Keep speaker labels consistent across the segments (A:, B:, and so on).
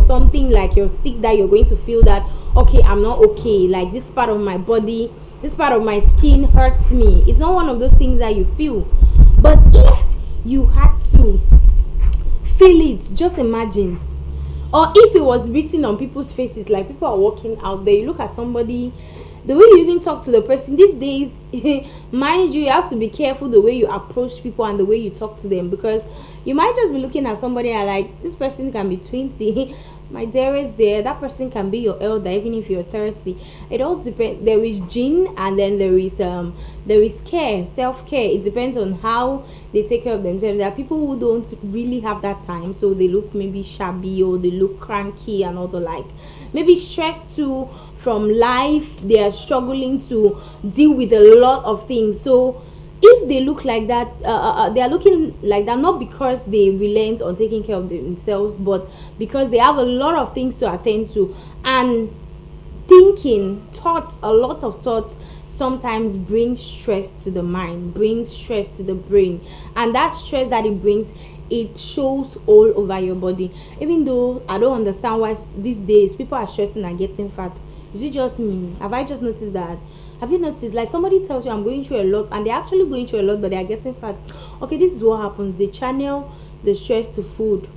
A: something like you're sick that you're going to feel that, okay, I'm not okay, like this part of my body, this part of my skin hurts me. It's not one of those things that you feel. But if you had to feel it, just imagine. Or if it was written on people's faces, like people are walking out there, you look at somebody, the way you even talk to the person these days, mind you have to be careful the way you approach people and the way you talk to them, because you might just be looking at somebody and like, this person can be 20, my dearest dear, that person can be your elder even if you're 30. It all depends. There is gene, and then there is care, self-care. It depends on how they take care of themselves. There are people who don't really have that time, so they look maybe shabby or they look cranky and all the like, maybe stressed too from life. They are struggling to deal with a lot of things. So if they look like that, they are looking like that not because they relent on taking care of themselves, but because they have a lot of things to attend to. And thinking, thoughts, a lot of thoughts sometimes brings stress to the mind, brings stress to the brain, and that stress that it brings, it shows all over your body. Even though I don't understand why these days people are stressing and getting fat. Is it just me? Have I just noticed that? Have you noticed, like, somebody tells you I'm going through a lot and they're actually going through a lot, but they are getting fat? Okay, this is what happens. They channel the stress to food.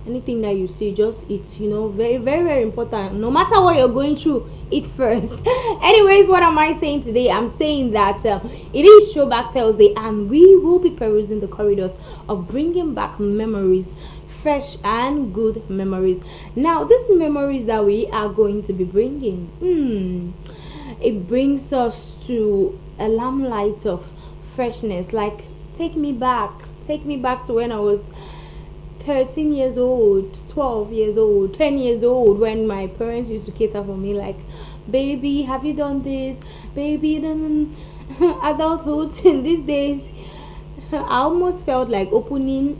A: Anything that you see, just eat. You know, very, very, very important. No matter what you're going through, eat first. Anyways, what am I saying today? I'm saying that it is Throwback Thursday, and we will be perusing the corridors of bringing back memories, fresh and good memories. Now, these memories that we are going to be bringing, it brings us to a limelight of freshness. Like, take me back to when I was 13 years old, 12 years old, 10 years old, when my parents used to cater for me, like, baby, have you done this? Baby, done adulthood. These days, I almost felt like opening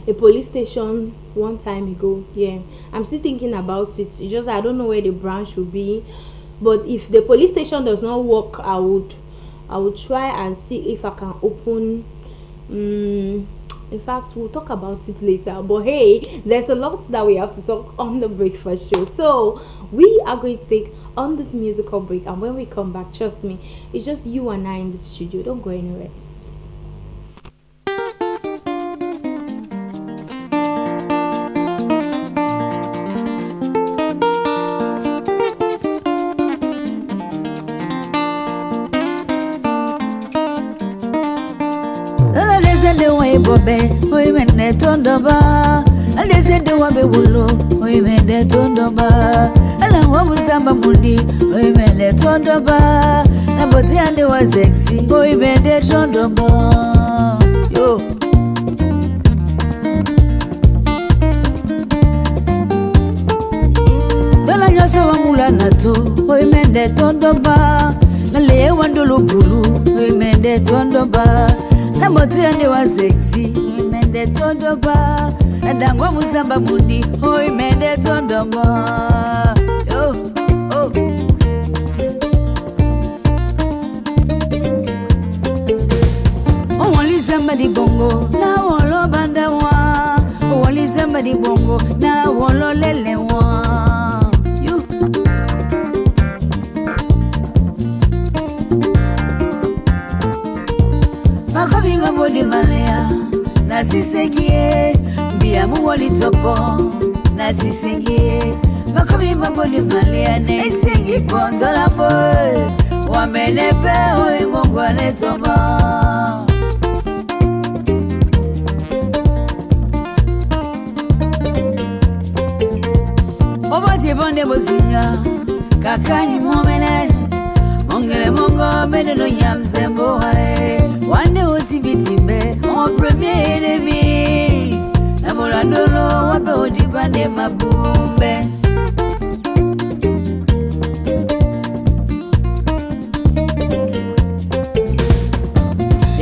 A: a police station one time ago. Yeah, I'm still thinking about it. It's just I don't know where the branch should be. But if the police station does not work, I would try and see if I can open. In fact, we'll talk about it later. But hey, there's a lot that we have to talk on the breakfast show. So we are going to take on this musical break, and when we come back, trust me, it's just you and I in the studio. Don't go anywhere.
B: Oi mende tondoba, aleze de wabe wulo. Oi mende tondoba, ala wabu samba mundi. Oi mende tondoba, na boti ande wa sexy. Oi mende tondoba, yo. Dala nyoso wa mula nato. Oi mende tondoba, na le wandolo bulu. Oi mende tondoba. Namoti ande wa sexy, oi mende tondoba. Ndangwa musamba mundi, oi mende tondoba. Yo, oh. Only somebody bongo, na wolo banda wa. Only somebody bongo, na wolo lele wa. Makobi mabodi malea, na sisegie. Biamu wali topo, na sisegie. Makobi mabodi malea, ne singi pondola boy. Wamenepe oi mungu anetoma. Obati bonde bozinga, kakanyi momene. Mongele mongo mene no nyamzembo wae. Wande otibitimbe, on premier ennemi. Na molandolo wape otibande mabumbe.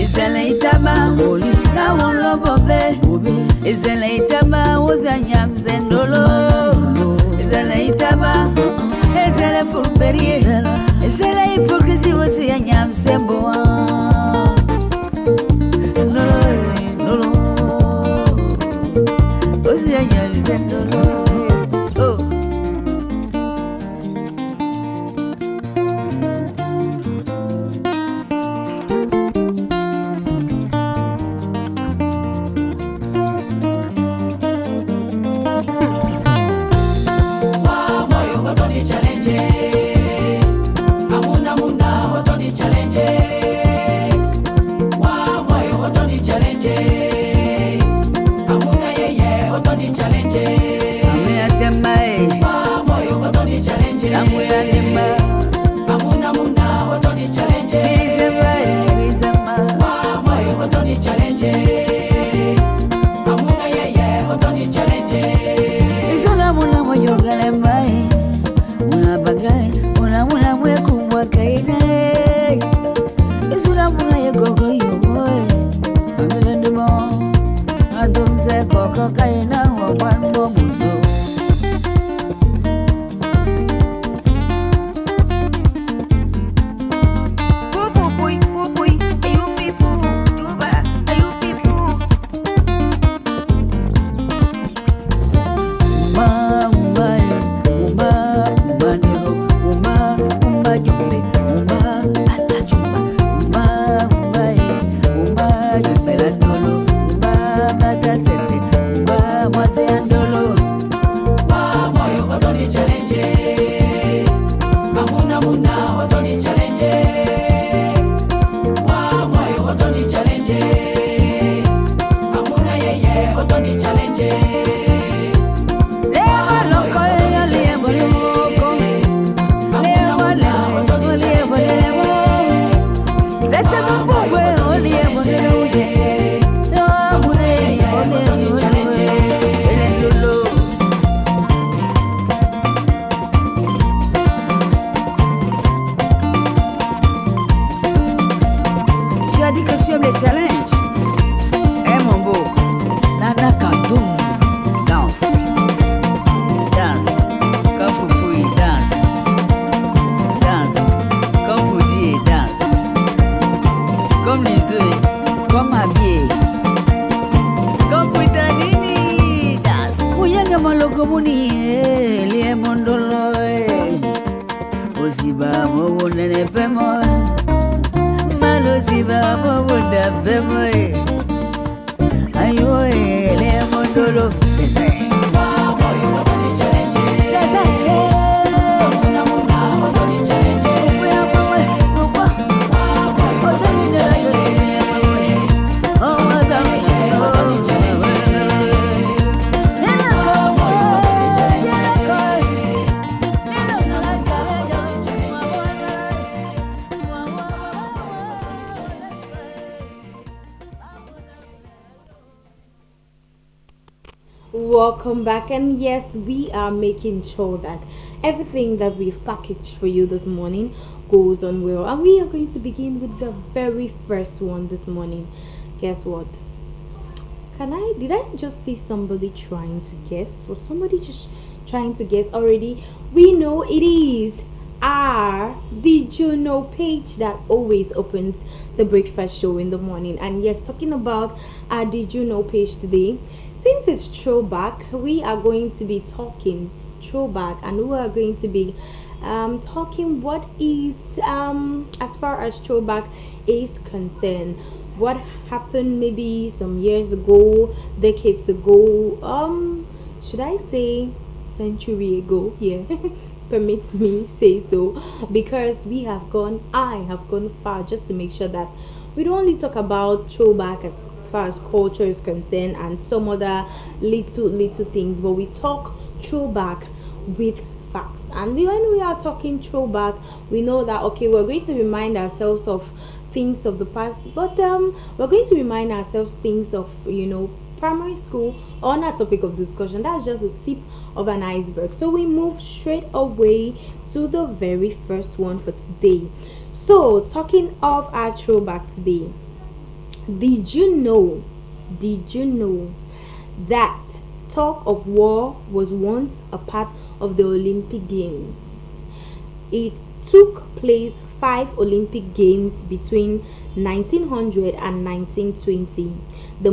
B: Izele itaba oli, na wolo bobe. Izele itaba woza nyamzendolo. Izele itaba, izele furberie. Izele hypocrisy wosi ya nyamzembo wa. Challenge. Emombo. Nana Kadum. Dance. Dance. Come for free. Dance. Dance. Come for day. Dance. Come Nizui. Come Abie. Come for Tanini. Dance. Muyanga Malogomuni. Liemondolo. Oziba mo nene pemo. Ziba boda bemoy ayo le mondolo sese mama yo botoni challenge sese muna muna botoni challenge uya mama nuko botoni challenge oh madam botoni challenge nena botoni challenge nena challenge
A: Welcome back, and yes, we are making sure that everything that we've packaged for you this morning goes on well, and we are going to begin with the very first one this morning. Guess what? Did I just see somebody trying to guess? Was somebody just trying to guess already? We know it is our Did You Know page that always opens the breakfast show in the morning. And yes, talking about our Did You Know page today, since it's throwback, we are going to be talking throwback, and we are going to be talking what is as far as throwback is concerned, what happened maybe some years ago, decades ago, should I say century ago? Yeah. Permits me say so, because I have gone far just to make sure that we don't only talk about throwback as far as culture is concerned and some other little things, but we talk throwback with facts. And when we are talking throwback, we know that okay, we're going to remind ourselves of things of the past, but we're going to remind ourselves things of primary school on a topic of discussion. That's just a tip of an iceberg. So we move straight away to the very first one for today. So talking of our throwback today, did you know that tug of war was once a part of the Olympic Games? It took place 5 Olympic Games between 1900 and 1920. The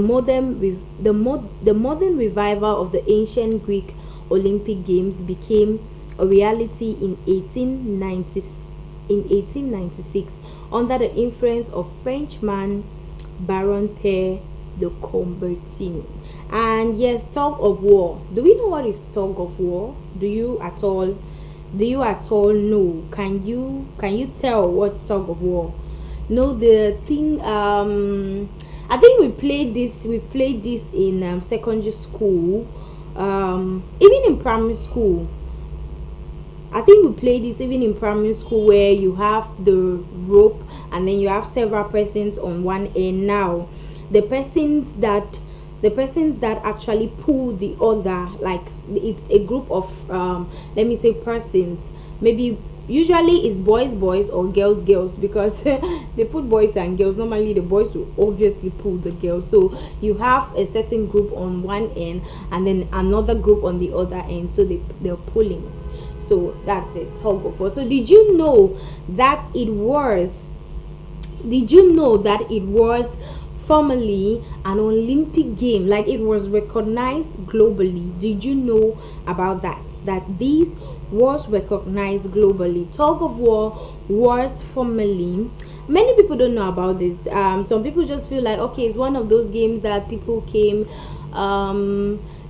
A: modern revival of the ancient Greek Olympic Games became a reality in 1896 under the influence of Frenchman Baron Pierre de Coubertin. And yes, tug of war. Do we know what is tug of war? Do you at all know? Can you tell what's tug of war? No, the thing I think we played this in secondary school, even in primary school. I think we played this even in primary school, where you have the rope and then you have several persons on one end. Now the persons that actually pull the other, like it's a group of let me say persons, maybe usually it's boys or girls, because they put boys and girls. Normally the boys will obviously pull the girls, so you have a certain group on one end and then another group on the other end, so they're pulling. So that's it, tug of war. So did you know that it was formally an Olympic game. Like, it was recognized globally. Did you know about that? That this was recognized globally. Tug of war was formally. Many people don't know about this. Some people just feel like, okay, it's one of those games that people came,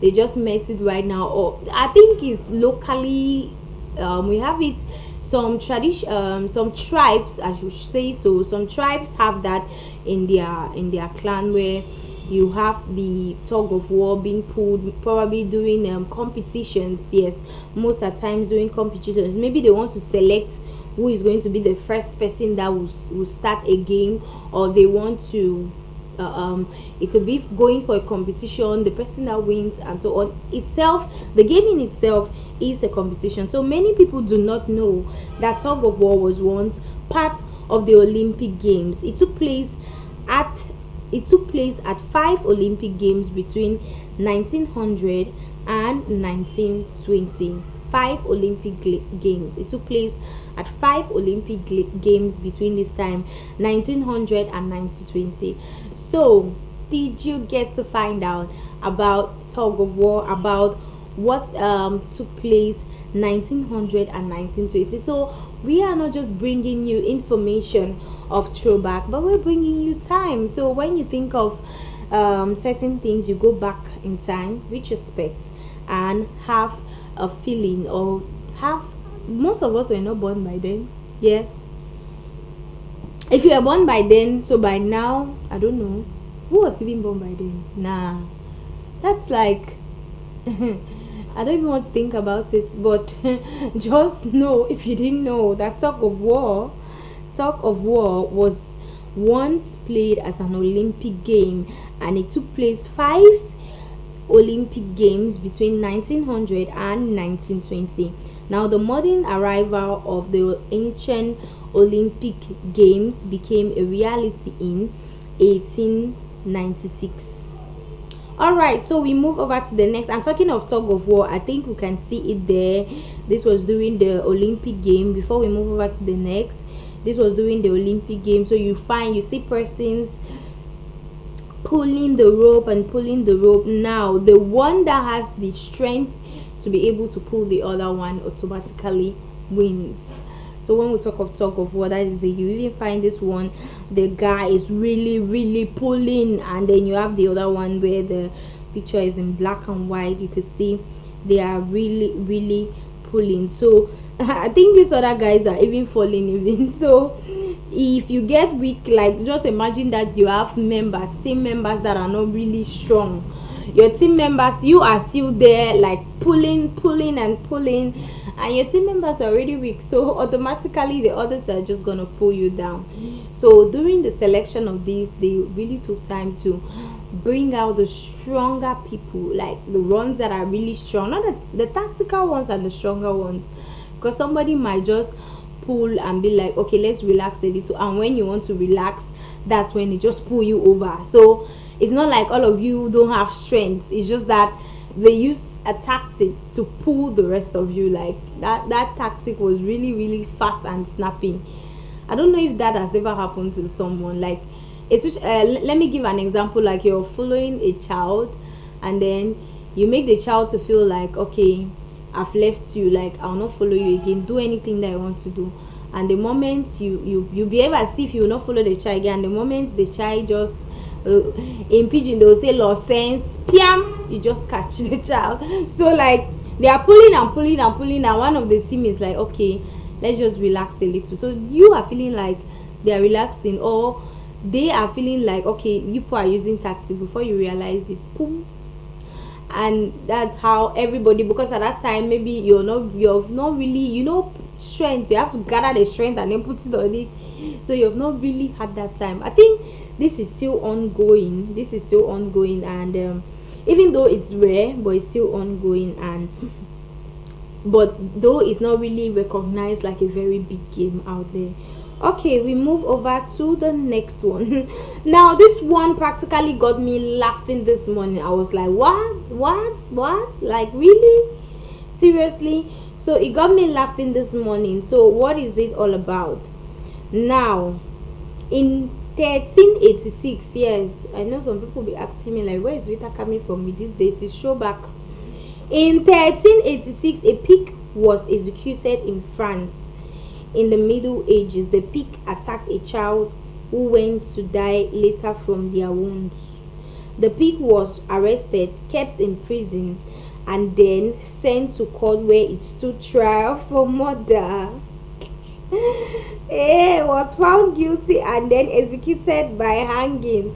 A: they just met it right now. Or I think it's locally, we have it. Some tradition, some tribes, I should say, so some tribes have that in their clan, where you have the tug of war being pulled, probably doing competitions. Yes, most of the times doing competitions. Maybe they want to select who is going to be the first person that will start a game, or they want to it could be going for a competition, the person that wins, and so on. Itself, the game in itself is a competition. So many people do not know that tug of war was once part of the Olympic Games. It took place at 5 Olympic Games between 1900 and 1920. 5 Olympic Games. It took place at 5 Olympic Games between this time, 1900 and 1920. So, did you get to find out about tug of war, about what took place 1900 and 1920? So, we are not just bringing you information of throwback, but we're bringing you time. So, when you think of certain things, you go back in time, retrospect, and have a feeling, or have, most of us were not born by then. Yeah, if you were born by then, so by now, I don't know who was even born by then. Nah, that's like I don't even want to think about it, but just know, if you didn't know, that tug of war was once played as an Olympic game, and it took place 5 Olympic Games between 1900 and 1920. Now, the modern arrival of the ancient Olympic Games became a reality in 1896. Alright, so we move over to the next. I'm talking of tug of war. I think we can see it there. This was during the Olympic game. Before we move over to the next, this was during the Olympic game. So you see persons pulling the rope and pulling the rope. Now, the one that has the strength to be able to pull the other one automatically wins. So when we talk of tug of war, that is it. You even find this one, the guy is really pulling, and then you have the other one where the picture is in black and white. You could see they are really pulling. So I think these other guys are even falling even. So if you get weak, like, just imagine that you have team members that are not really strong. Your team members, you are still there, like pulling, and your team members are already weak, so automatically the others are just gonna pull you down. So during the selection of these, they really took time to bring out the stronger people, like the ones that are really strong, not the tactical ones and the stronger ones, because somebody might just pull and be like, okay, let's relax a little, and when you want to relax, that's when they just pull you over. So it's not like all of you don't have strength, it's just that they used a tactic to pull the rest of you. Like that tactic was really fast and snappy. I don't know if that has ever happened to someone. Like, especially let me give an example. Like, you're following a child, and then you make the child to feel like, okay, I've left you, like I'll not follow you again, do anything that I want to do. And the moment you behave as if you will not follow the child again, the moment the child just in pidgin they will say lost sense, piam, you just catch the child. So like, they are pulling, and one of the team is like, okay, let's just relax a little. So you are feeling like they are relaxing, or they are feeling like, okay, you are using tactic. Before you realize it, boom. And that's how everybody, because at that time maybe you're not really, strength. You have to gather the strength and then put it on it. So you have not really had that time. I think this is still ongoing, and even though it's rare, but it's still ongoing, and but though it's not really recognized like a very big game out there. Okay, we move over to the next one. Now, this one practically got me laughing this morning. I was like, what? Like, really? Seriously? So it got me laughing this morning. So what is it all about? Now, in 1386. Yes, I know some people be asking me like, where is Rita coming from with this date? It's show back. In 1386, a pig was executed in France. In the Middle Ages, the pig attacked a child who went to die later from their wounds. The pig was arrested, kept in prison, and then sent to court where it stood trial for murder. Was found guilty and then executed by hanging.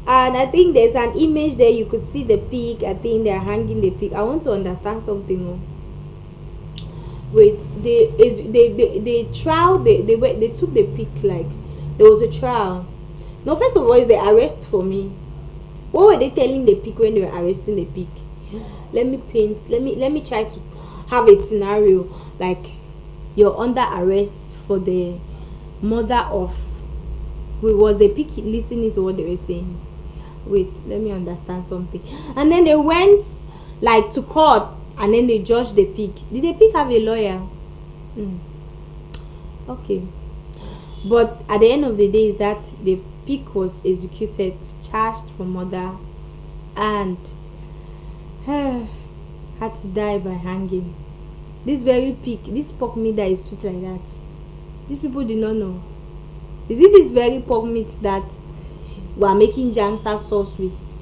A: And I think there's an image there, you could see the pig. I think they're hanging the pig. I want to understand something. Wait, the trial, they took the pig, like there was a trial. No, first of all, is the arrest for me. What were they telling the pig when they were arresting the pig? Let me try to have a scenario like you're under arrest for the murder of. Wait, was the pig listening to what they were saying? Wait, let me understand something. And then they went like to court, and then they judged the pig. Did the pig have a lawyer? Okay, but at the end of the day is that the pig was executed, charged for murder, and had to die by hanging. This very pig, this pork meat that is sweet like that, these people did not know. Is it this very pork meat that we are making jangsa sauce with,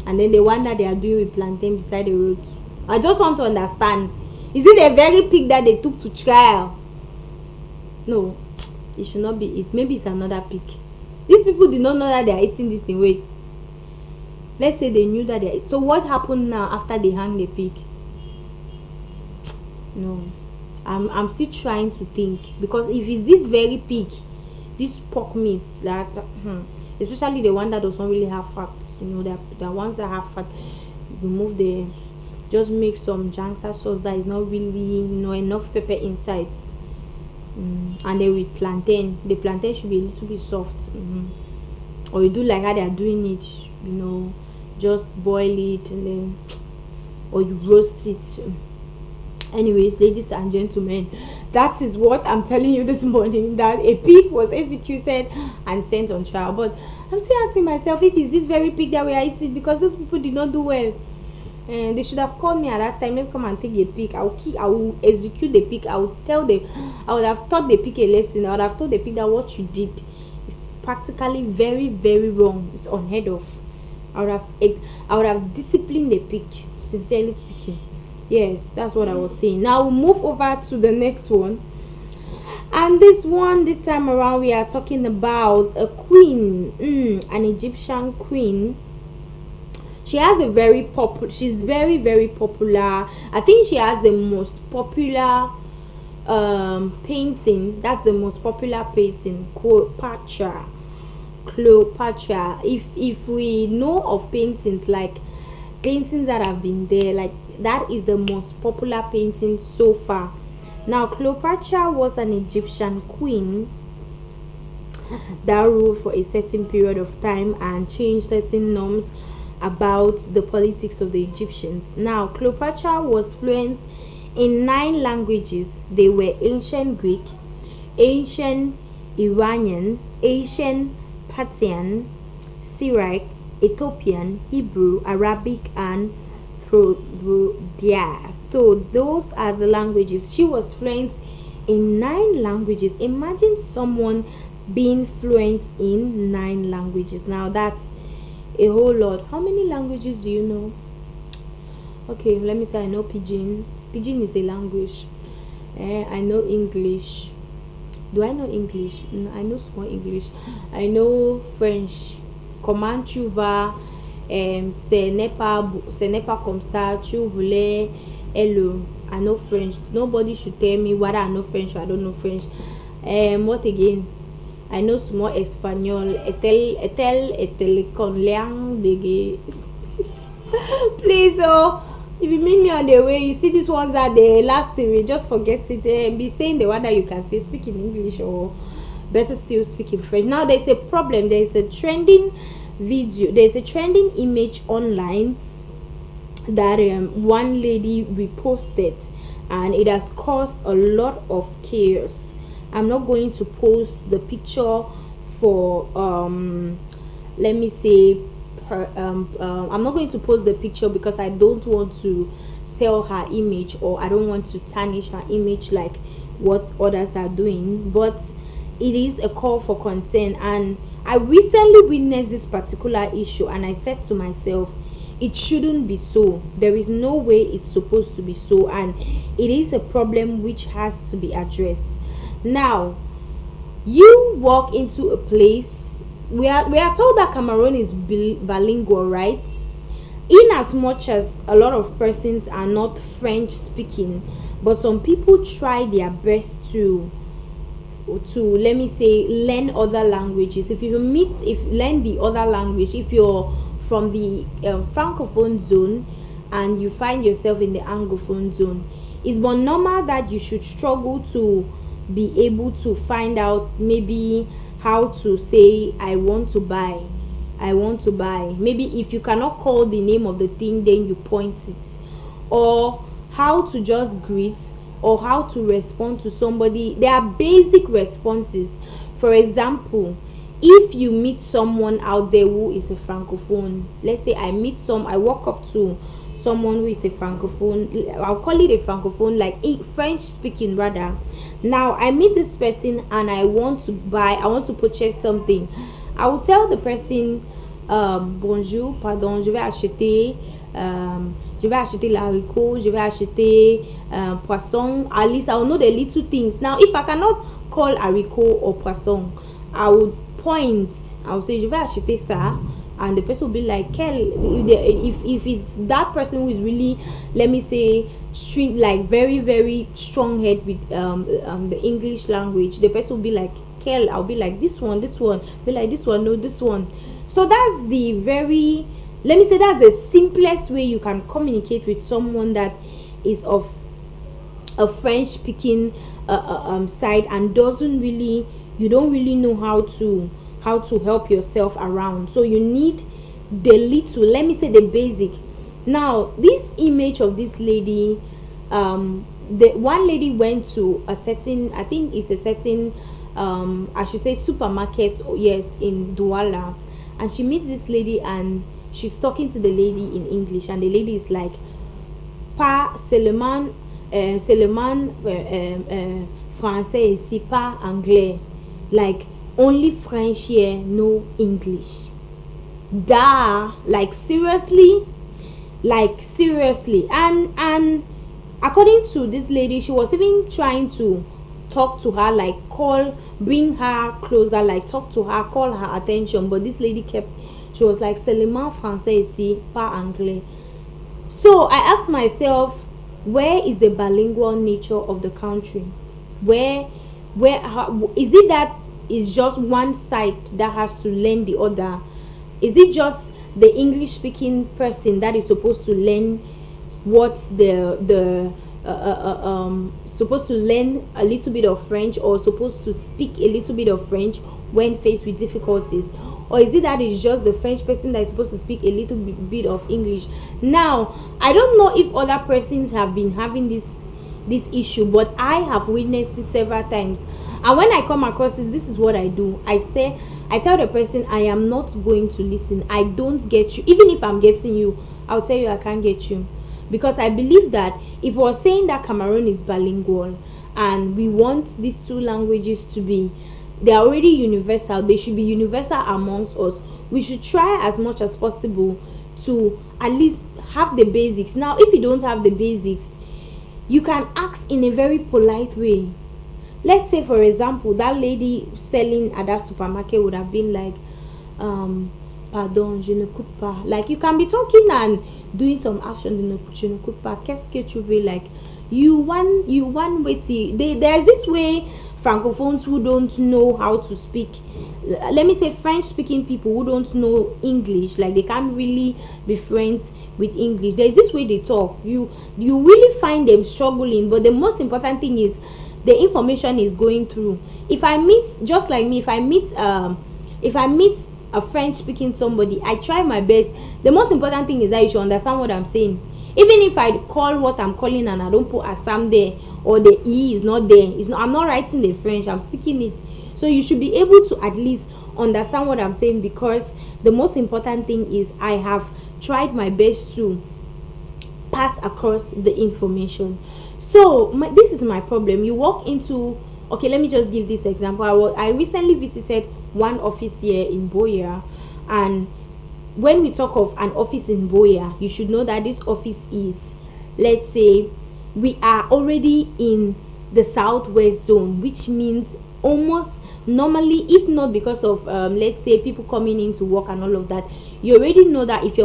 A: and then the one that they are doing with plantain beside the road? I just want to understand. Is it a very pig that they took to trial? No, it should not be it. Maybe it's another pig. These people did not know that they are eating this thing. Wait, let's say they knew that they are. So what happened now after they hang the pig? No, I'm still trying to think, because if it's this very pig, this pork meat that especially the one that does not really have fat, the ones that have fat, remove the, just make some jangsa sauce that is not really enough pepper inside, and then with plantain, the plantain should be a little bit soft, or you do like how they are doing it, just boil it and then, or you roast it. Anyways, ladies and gentlemen, that is what I'm telling you this morning, that a pig was executed and sent on trial. But I'm still asking myself if it's this very pig that we are eating, because those people did not do well, and they should have called me at that time. Let me come and take a pig. I will execute the pig. I would have taught the pig a lesson. I would have told the pig that what you did is practically very, very wrong. It's unheard of. I would have disciplined the pig, sincerely speaking. Yes, that's what I was saying. Now we'll move over to the next one. And this time around, we are talking about a queen, an Egyptian queen. She's very, very popular. I think she has the most popular painting. That's the most popular painting, Cleopatra. If we know of paintings, like paintings that have been there, like that is the most popular painting so far. Now, Cleopatra was an Egyptian queen that ruled for a certain period of time and changed certain norms about the politics of the Egyptians. Now, Cleopatra was fluent in 9 languages. They were ancient Greek, ancient Iranian, ancient Parthian, Syriac, Ethiopian, Hebrew, Arabic, and Throdia. So those are the languages. She was fluent in 9 languages. Imagine someone being fluent in 9 languages. Now that's a whole lot. How many languages do you know? Okay, let me say I know Pidgin. Pidgin is a language. I know English. Do I know English? No, I know small English. I know French. Comment tu vas? Ce n'est pas comme ça. Tu voulais. Hello. I know French. Nobody should tell me whether I know French or I don't know French. What again? I know small Espanol. Etel con liang de. Please, if you meet me on the way, you see these ones are the last thing, just forget it and be saying the one that you can say, speak in English, or better still speak in French. Now there's a problem. There's a trending video, there's a trending image online that one lady reposted, and it has caused a lot of chaos. I'm not going to post the picture for let me say I'm not going to post the picture because I don't want to sell her image, or I don't want to tarnish her image like what others are doing, but it is a call for concern. And I recently witnessed this particular issue, and I said to myself, it shouldn't be so. There is no way it's supposed to be so, and it is a problem which has to be addressed. Now, you walk into a place, we are told that Cameroon is bilingual, right? In as much as a lot of persons are not French speaking, but some people try their best to let me say learn other languages. If you learn the other language, if you're from the francophone zone and you find yourself in the anglophone zone, it's but normal that you should struggle to be able to find out maybe how to say I want to buy. Maybe if you cannot call the name of the thing, then you point it, or how to just greet, or how to respond to somebody. There are basic responses. For example, if you meet someone out there who is a francophone, let's say I walk up to someone who is a francophone, I'll call it a francophone, like a French speaking rather. Now I meet this person and I want to purchase something. I will tell the person, bonjour, pardon, je vais acheter l'haricot, je vais acheter poisson. At least I will know the little things. Now if I cannot call haricot or poisson, I would point, I would say je vais acheter ça, and the person will be like, if it's that person who is really, let me say, like very very strong head with the English language, the person will be like, I'll be like, this one, be like, this one, no, this one. So that's the very, let me say, that's the simplest way you can communicate with someone that is of a French speaking side and you don't really know how to help yourself around. So you need the little, let me say, the basic. Now this image of this lady, the one lady went to a certain, I think it's a certain I should say supermarket, yes, in Douala, and she meets this lady and she's talking to the lady in English, and the lady is like, pas seulement français ici, pas anglais, like only French here, no English. Like seriously, and according to this lady, she was even trying to talk to her, like bring her closer, like talk to her, call her attention, but this lady she was like, seulement français ici, pas anglais. So I asked myself, where is the bilingual nature of the country? How, is it that it's just one side that has to learn the other? Is it just the English speaking person that is supposed to learn what supposed to learn a little bit of French, or supposed to speak a little bit of French when faced with difficulties? Or is it that it's just the French person that is supposed to speak a little bit of English? Now I don't know if other persons have been having this issue, but I have witnessed it several times. And when I come across it, this is what I do. I tell the person, I am not going to listen. I don't get you. Even if I'm getting you, I'll tell you I can't get you. Because I believe that if we're saying that Cameroon is bilingual and we want these two languages to be, they're already universal, they should be universal amongst us. We should try as much as possible to at least have the basics. Now if you don't have the basics, you can ask in a very polite way. Let's say, for example, that lady selling at that supermarket would have been like, pardon, je ne coûte pas. Like, you can be talking and doing some action, je ne coûte pas. Qu'est-ce que tu veux? Like, you want waiting. There's this way francophones who don't know how to speak, let me say French speaking people who don't know English, like they can't really be friends with English. There's this way they talk. You really find them struggling, but the most important thing is the information is going through. If I meet, just like me, if I meet a French speaking somebody, I try my best. The most important thing is that you should understand what I'm saying. Even if I call what I'm calling and I don't put Assam there, or the E is not there, I'm not writing the French, I'm speaking it. So you should be able to at least understand what I'm saying, because the most important thing is I have tried my best to pass across the information. So this is my problem. You walk into, okay, let me just give this example. I recently visited one office here in Buea, and when we talk of an office in Buea, you should know that this office is, let's say, we are already in the southwest zone, which means almost normally, if not because of let's say people coming in to work and all of that, you already know that if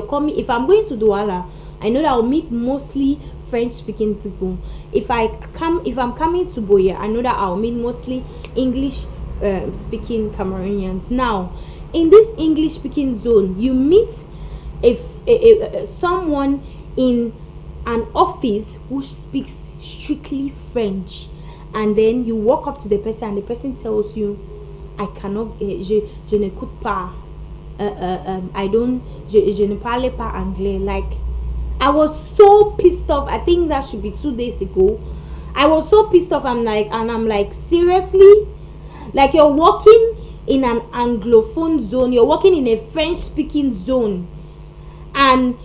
A: I'm going to Douala, I know that I'll meet mostly French speaking people. If I'm coming to Buea, I know that I'll meet mostly English speaking Cameroonians. Now, in this English speaking zone, you meet someone in an office who speaks strictly French, and then you walk up to the person and the person tells you, I cannot, je n'écoute pas, I don't, je ne parle pas anglais. Like, I was so pissed off. I think that should be 2 days ago. I was so pissed off. I'm like, seriously? Like, you're walking in an Anglophone zone, you're walking in a French speaking zone, and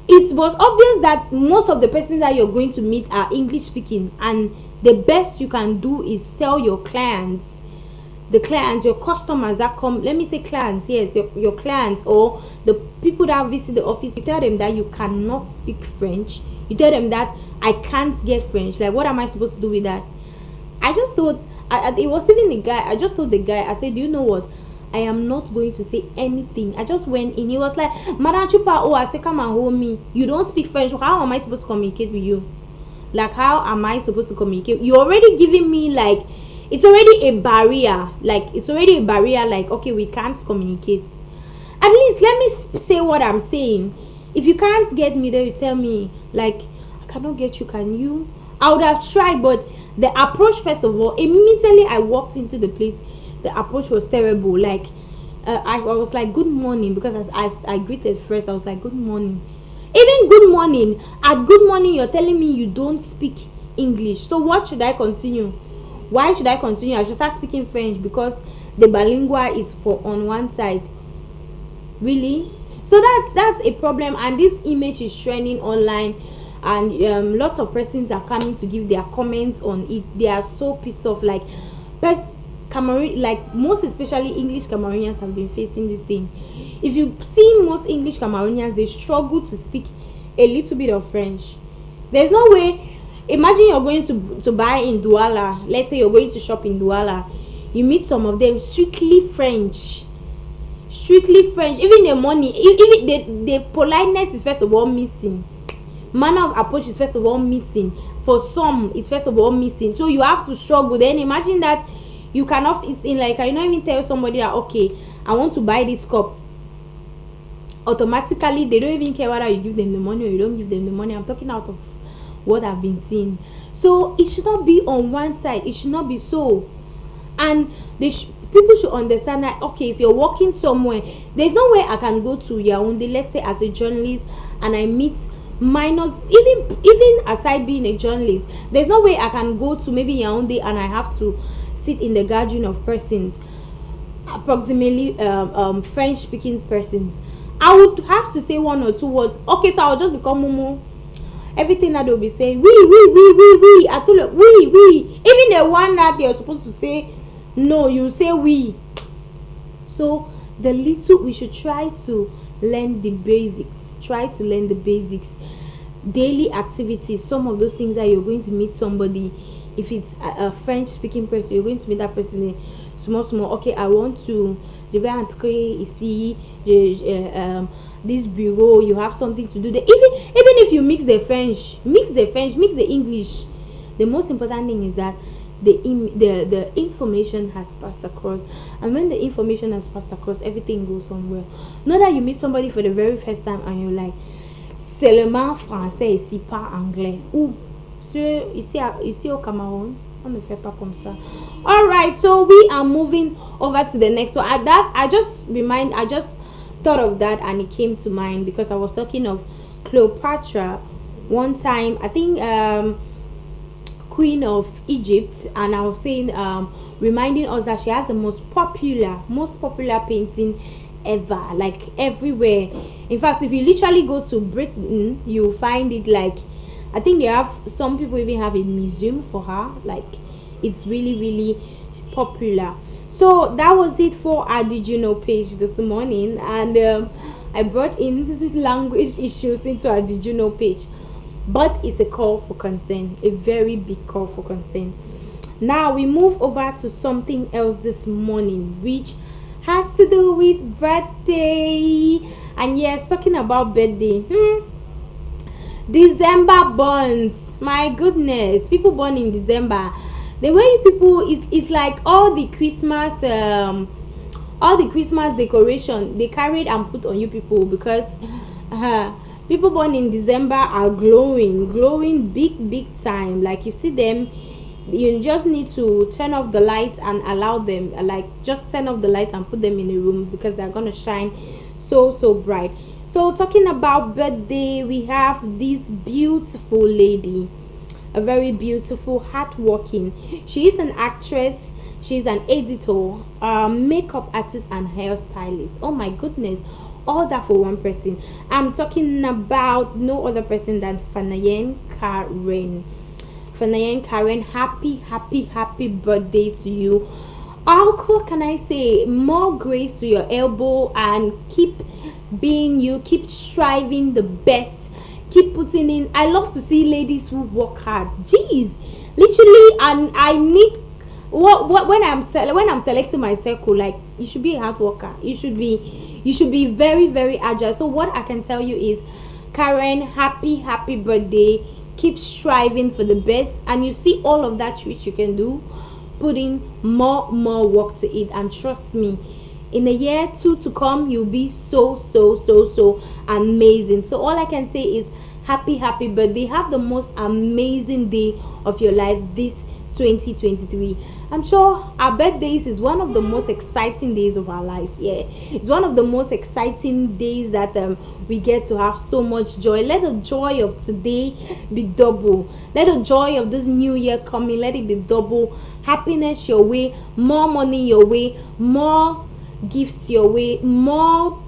A: it was obvious that most of the persons that you're going to meet are English speaking, and the best you can do is tell your clients, your customers that come, let me say clients, yes, your clients or the people that visit the office, you tell them that you cannot speak French. You tell them that I can't get French. Like, what am I supposed to do with that? I just thought, it was even the guy, I just told the guy, I said, do you know what? I am not going to say anything. I just went in. He was like, Madam Chupa, oh, I said, come and hold me. You don't speak French. How am I supposed to communicate with you? Like, how am I supposed to communicate? You're already giving me, like, it's already a barrier. Like, okay, we can't communicate. At least let me say what I'm saying. If you can't get me, then you tell me, like, I cannot get you. Can you? I would have tried, but the approach, first of all, immediately I walked into the place, the approach was terrible. Like, I was like, good morning, because as I greeted first, I was like, good morning. Even good morning, at good morning, you're telling me you don't speak English. So what should I continue? Why should I continue? I should start speaking French because the bilingual is for on one side. Really? So that's a problem, and this image is trending online, and lots of persons are coming to give their comments on it. They are so pissed off. Like, Cameroon, like most especially English Cameroonians have been facing this thing. If you see most English Cameroonians, they struggle to speak a little bit of French. There's no way. Imagine you're going to buy in Douala. Let's say you're going to shop in Douala. You meet some of them strictly French. Even the money, even the politeness is first of all missing. Manner of approach is first of all missing. For some, it's first of all missing. So you have to struggle. Then imagine that you cannot fit in. Like, I not even tell somebody that, okay, I want to buy this cup. Automatically, they don't even care whether you give them the money or you don't give them the money. I'm talking out of what I've been seeing. So it should not be on one side. It should not be so. And people should understand that, okay, if you're working somewhere, there's no way I can go to Yaoundé, let's say as a journalist, and I meet minors, even aside being a journalist, there's no way I can go to maybe Yaoundé and I have to sit in the gathering of persons, approximately French speaking persons. I would have to say one or two words. Okay, so I'll just become Mumu. Everything that they'll be saying, we, I told you, we. Even the one that they're supposed to say no, you say we. So we should try to learn the basics. Daily activities, some of those things that you're going to meet somebody. If it's a French speaking person, you're going to meet that person small. Okay, I want to, je vais entrer ici, this bureau, you have something to do there. Even if you mix the French, mix the English, the most important thing is that the information has passed across. And when the information has passed across, everything goes somewhere. Not that you meet somebody for the very first time and you're like, seulement français ici, pas anglais. Ou ici au Cameroun, All right, so we are moving over to the next one. I just thought of that, and it came to mind because I was talking of Cleopatra one time. I think Queen of Egypt, and I was saying reminding us that she has the most popular painting ever, like everywhere. In fact, if you literally go to Britain, you'll find it. Like, I think they have, some people even have a museum for her. Like, it's really popular. So that was it for our Did You Know page this morning, and I brought in this language issues into our Did You Know page, but it's a call for concern, a very big call for concern. Now we move over to something else this morning, which has to do with birthday. And yes, talking about birthday, December borns. My goodness, people born in December. The way people is like all the Christmas decoration they carried and put on you people, because people born in December are glowing big time. Like, you see them, you just need to turn off the lights and allow them, like, just turn off the lights and put them in a room, because they're gonna shine so bright. So talking about birthday, we have this beautiful lady, a very beautiful, hardworking. She is an actress, she's an editor, makeup artist, and hairstylist. Oh my goodness, all that for one person. I'm talking about no other person than Fanayen Karen. Fanayen Karen, happy birthday to you. What can I say? More grace to your elbow, and keep being you, keep striving the best, keep putting in. I love to see ladies who work hard. Jeez, literally. And I need when I'm selecting my circle, like, you should be a hard worker. You should be very agile. So what I can tell you is, Karen, happy birthday. Keep striving for the best, and you see all of that which you can do, put in more work to it, and trust me, in a year 2 to come, you'll be so amazing. So all I can say is happy birthday. Have the most amazing day of your life this 2023. I'm sure our birthdays is one of the most exciting days of our lives. Yeah, it's one of the most exciting days that we get to have so much joy. Let the joy of today be double. Let the joy of this new year coming, let it be double. Happiness your way, more money your way, more gifts your way, more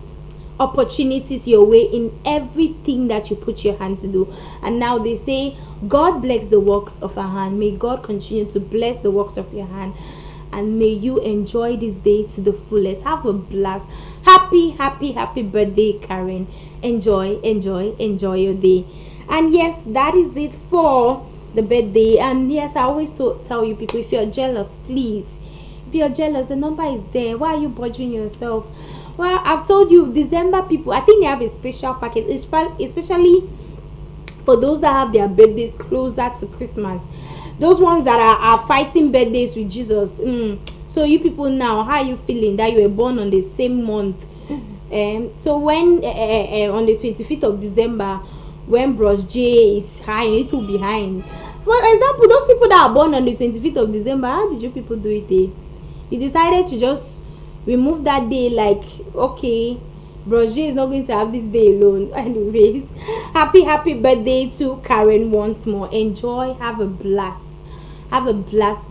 A: opportunities your way in everything that you put your hand to do. And now they say, God bless the works of our hand. May God continue to bless the works of your hand, and may you enjoy this day to the fullest. Have a blast. Happy birthday, Karen. Enjoy your day. And yes, that is it for the birthday. And yes, I always tell you people, if you're jealous, please, if you're jealous, the number is there. Why are you bothering yourself? Well, I've told you, December people, I think they have a special package, especially for those that have their birthdays closer to Christmas. Those ones that are fighting birthdays with Jesus. So you people now, how are you feeling that you were born on the same month? So when on the 25th of December, when Bros J is high, you need to be behind. For example, those people that are born on the 25th of December, how did you people do it? You decided to just remove that day, like, okay, Roger is not going to have this day alone. Anyways, happy birthday to Karen once more. Enjoy, have a blast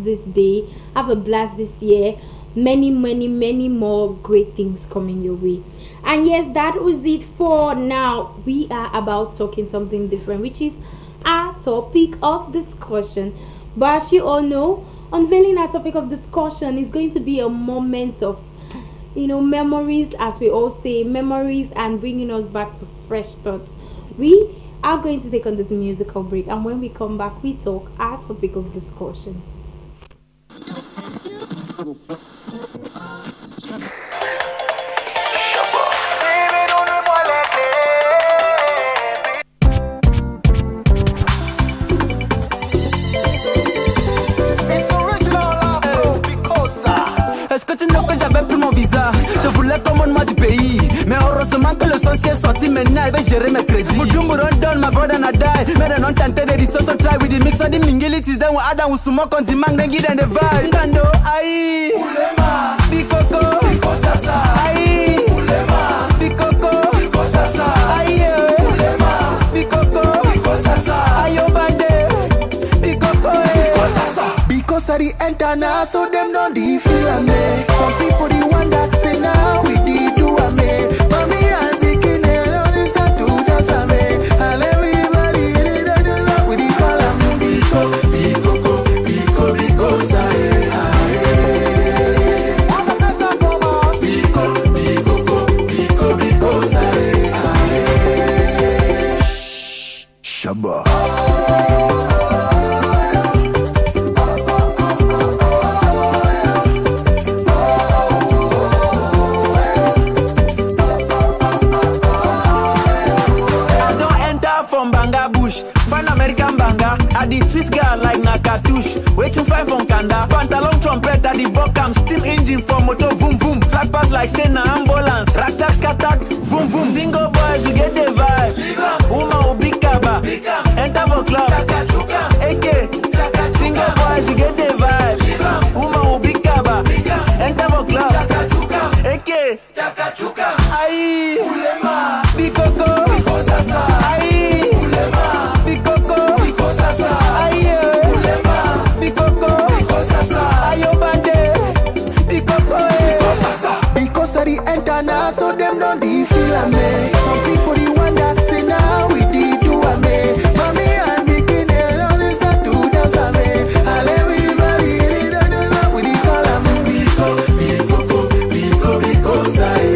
A: this day, have a blast this year. Many more great things coming your way. And yes, that was it for now. We are about talking something different, which is our topic of discussion. But as you all know, unveiling our topic of discussion is going to be a moment of, memories, as we all say, memories, and bringing us back to fresh thoughts. We are going to take on this musical break, and when we come back, we talk our topic of discussion.
C: Est-ce que tu sais que j'avais pris mon visa? Je voulais qu'on m'en du pays, mais heureusement que le le son si est sorti maintenant, il va gérer mes crédits. Mujumbu run down, my brother na die. Mais they don't tente de the social try with the mix of the mingilities. Then we add and we sumo on the man, then give them the vibe. Ngando, aïe, Ulema, Bikoko, Biko Sasa, aïe, Ulema, Bikoko, Biko Sasa, aïe, Ulema, Bikoko, Biko Sasa, aïe, Obande, Bikoko, Biko Sasa. Because of the internet, so them don't feel me. Some people the one that say now we did do a me. But me and the king always start to dance a me. And everybody did a dance with the column. Biko, Biko, Biko, Biko, say. Biko, Biko, Biko, say. Shabba. Find American banger, I the twist girl like Nakatush. Wait to find from Kanda, pantalon trumpet at the bottom, steam engine for motor, boom boom. Fly pass like Sena ambulance, rack tack scatter, boom boom. Single boys, we get the vibe. Uma ubi kaba, enter for club, AK. Single boys, we get the vibe. Uma ubi kaba, enter for club, AK. Aye, Ulema, Bikoko, Biko Sasa, aye. Because of the internet, so them don't feel me. Some people the one that say now we did do a me. Mommy and the king always start to dance a me. And everybody did a dance with the column. Biko, Biko, Biko, Biko, say.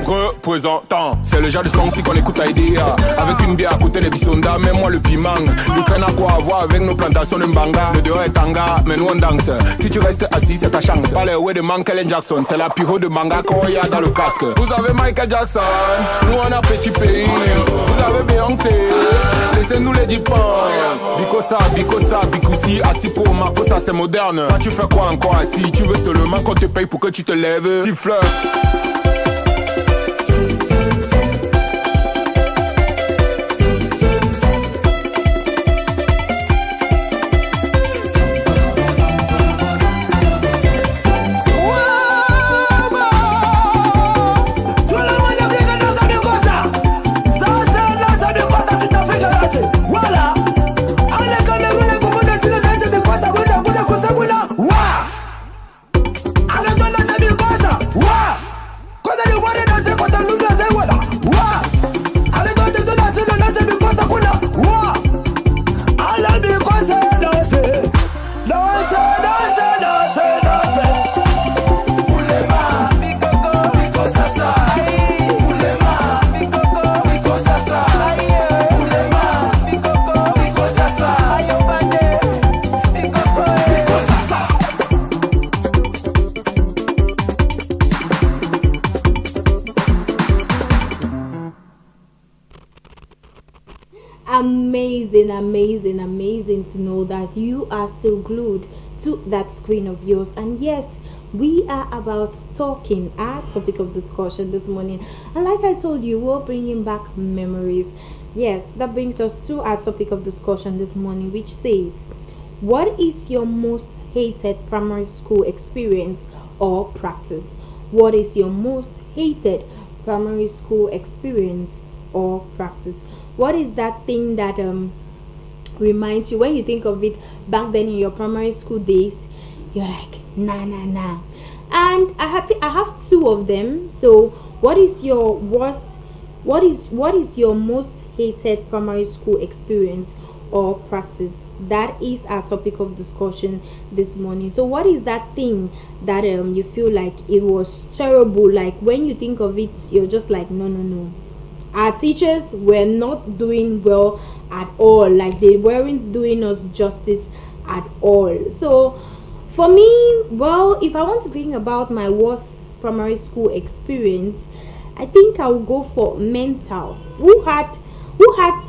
D: Représentant, c'est le genre de son qu'on écoute à IDEA. Avec une bière à côté des bisondas, même moi le piment. L'Ukraine a quoi à voir avec nos plantations de mbanga. Le dehors est tanga, mais nous on danse. Si tu restes assis, c'est ta chance. Pas les ouais de Michael Jackson, c'est la pyro de manga qu'on y a dans le casque. Vous avez Michael Jackson, nous on a petit pays. Vous avez Beyoncé, laissez-nous les 10 points. Bikosa, Bikosa, Bikousi, assis pour Marco, ça c'est moderne. Toi tu fais quoi encore assis? Tu veux seulement qu'on te paye pour que tu te lèves. Siffleur.
A: Amazing to know that you are still glued to that screen of yours. And yes, we are about talking, our topic of discussion this morning, and like I told you, we're bringing back memories. Yes, that brings us to our topic of discussion this morning, which says, what is your most hated primary school experience or practice? What is your most hated primary school experience or practice? What is that thing that reminds you, when you think of it back then in your primary school days, you're like, nah. And I have two of them. So what is your most hated primary school experience or practice? That is our topic of discussion this morning. So what is that thing that you feel like it was terrible, like when you think of it you're just like, no, our teachers were not doing well at all, like they weren't doing us justice at all. So for me, well, if I want to think about my worst primary school experience, I think I'll go for mental, who had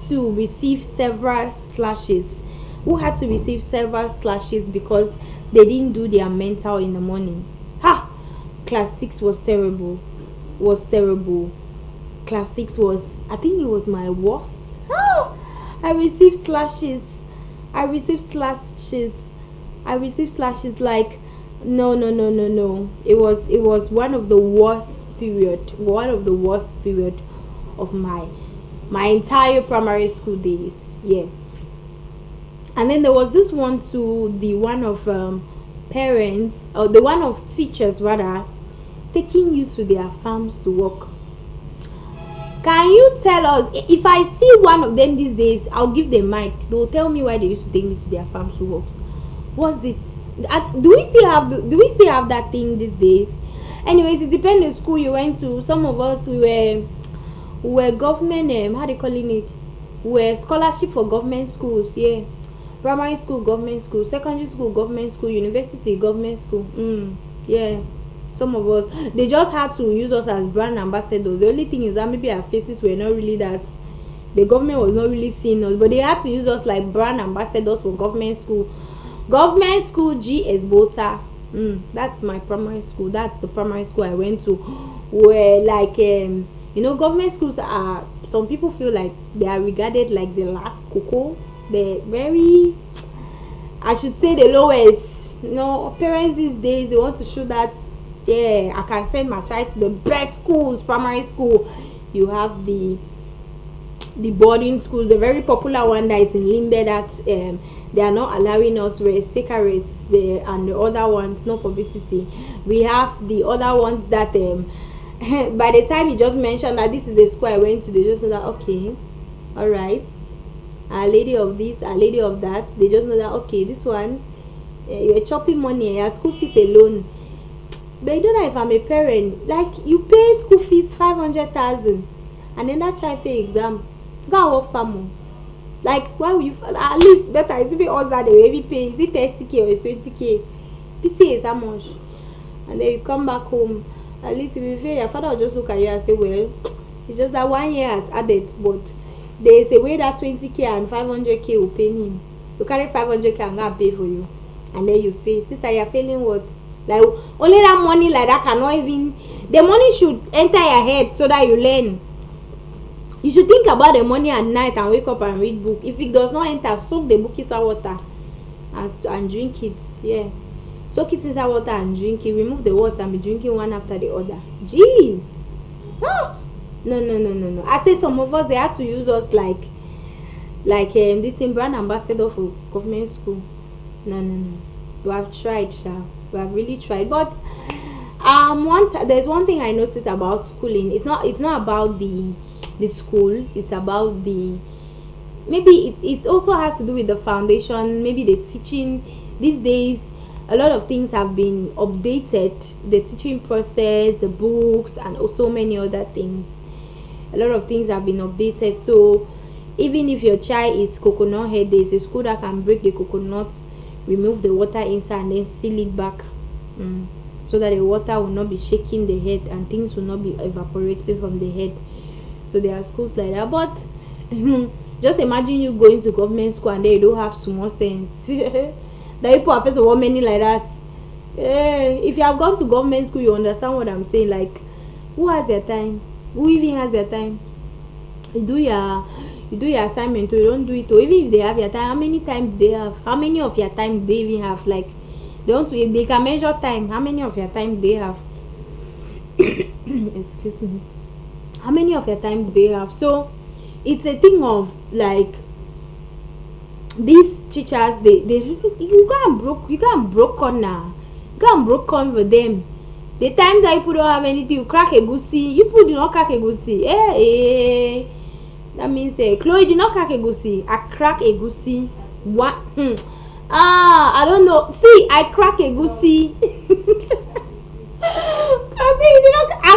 A: to receive several slashes who had to receive several slashes because they didn't do their mental in the morning. Class 6 was terrible. Class 6 was, I think it was my worst. I received slashes like, no. It was one of the worst period of my entire primary school days. Yeah. And then there was this one too, the one of parents, or the one of teachers rather, taking you to their farms to work. Can you tell us, if I see one of them these days, I'll give them mic, they'll tell me why they used to take me to their farms to work. What's it? Do we still have that thing these days? Anyways, it depends on the school you went to. Some of us, we were government, how they calling it? We were scholarship for government schools, yeah. Primary school, government school. Secondary school, government school. University, government school. Yeah. Some of us, they just had to use us as brand ambassadors. The only thing is that maybe our faces were not really that, the government was not really seeing us, but they had to use us like brand ambassadors for government school. GS Bota. That's my primary school. That's the primary school I went to, where like government schools are, some people feel like they are regarded like the last cocoa. They're very, I should say, the lowest. Parents these days, they want to show that, yeah, I can send my child to the best schools. Primary school, you have the boarding schools, the very popular one that is in Limbe, that they are not allowing us raise cigarettes there, and the other ones, no publicity. We have the other ones that by the time you just mentioned that this is the school I went to, they just know that, okay, all right, a lady of this, a lady of that. They just know that, okay, this one, you're chopping money, your school fees alone. But you don't know, if I'm a parent, like, you pay school fees 500,000, and then that child pay exam, go and work farm. Like, why will you? At least better is if us that they every pay, is it 30k or is 20k? Pity is how much? And then you come back home. At least if you fail, your father will just look at you and say, well, it's just that 1 year has added, but there is a way that 20k and 500k will pay him. You carry 500k and go pay for you, and then you fail. Sister, you're failing what? Like, only that money like that cannot even, the money should enter your head so that you learn. You should think about the money at night and wake up and read book. If it does not enter, soak the book inside water and drink it. Yeah, soak it inside water and drink it. Remove the water and be drinking one after the other. Jeez. No. I say some of us, they had to use us like this in brand ambassador for government school. No. We have tried, Sha. We have really tried, but there's one thing I noticed about schooling. It's not about the school. It's about maybe it also has to do with the foundation, maybe the teaching. These days, a lot of things have been updated, the teaching process, the books, and also many other things. A lot of things have been updated. So even if your child is coconut head, there's a school that can break the coconuts, remove the water inside, and then seal it back, so that the water will not be shaking the head and things will not be evaporating from the head. So there are schools like that. But just imagine you going to government school and they don't have small sense. That people are first of all many like that. If you have gone to government school, you understand what I'm saying. Like, who has their time? Who even has their time? You do your assignment, or you don't do it, or even if they have your time, how many time do they have? How many of your time do they even have? Like, they can measure time. How many of your time do they have? Excuse me. How many of your time do they have? So it's a thing of like, these teachers, you can't broke corner with them. The times that people don't have anything, you crack a goosey. You people do not crack a goosey. That means Chloe did not crack a goosey. I crack a goosey. What? I don't know. See, I crack a goosey. I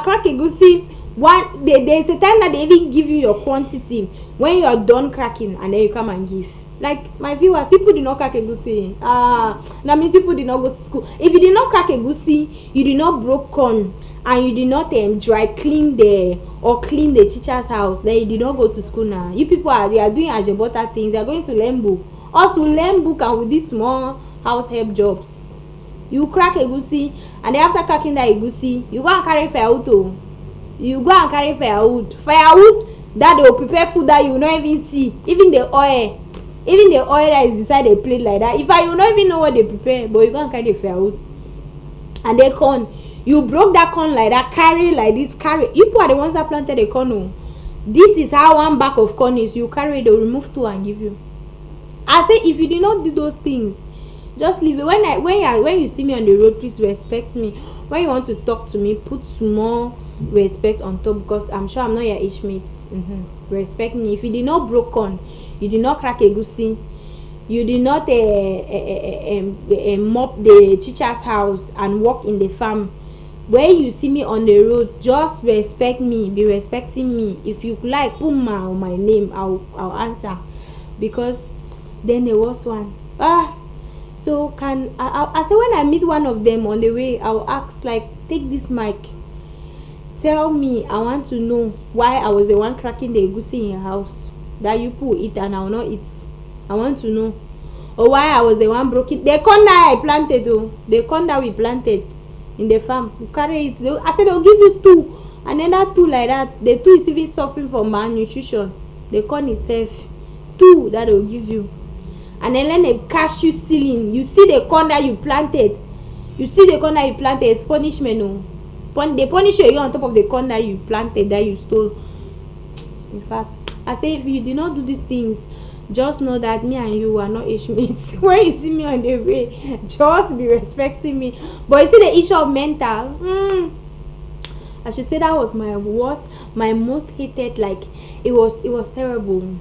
A: crack a goosey. There's a time that they even give you your quantity when you are done cracking, and then you come and give. Like my viewers, people did not crack egusi. That means people did not go to school. If you did not crack egusi, you did not broke corn, and you did not dry clean or clean the teacher's house, then you did not go to school now. You people are doing ajebota things. You are going to learn book. Us will learn book and we did small house help jobs. You crack egusi, and then after cracking that egusi, you go and carry firewood. You go and carry firewood. Firewood that they will prepare food that you will not even see. Even the oil that is beside the plate like that. If you will not even know what they prepare, but you go and carry the firewood. And the corn, you broke that corn like that, carry like this, carry. You people are the ones that planted the corn. Oh. This is how one bag of corn is. You carry, they will remove two and give you. I say, if you did not do those things, just leave it. When you see me on the road, please respect me. When you want to talk to me, put small respect on top, because I'm sure I'm not your age mate. Respect me. If you did not broke corn, you did not crack egusi, you did not mop the teacher's house and work in the farm, when you see me on the road, just respect me. Be respecting me. If you like put my name, I'll answer, because then there was one. So can I say, when I meet one of them on the way, I'll ask, like, take this mic, tell me, I want to know why I was the one cracking the egusi in your house that you people eat and I will not eat. I want to know. Or why I was the one broken the corn that I planted, the corn that we planted in the farm. You carry it. I said they'll give you two, and then that two like that, the two is even suffering from malnutrition. The corn itself, two that they'll give you. And then they catch you stealing. You see the corn that you planted. It's punishment. They punish you on top of the corn that you planted, that you stole. In fact, I say, if you do not do these things, just know that me and you are not age mates. When you see me on the way, just be respecting me. But you see the issue of mental, I should say that was my worst, my most hated. Like, it was terrible.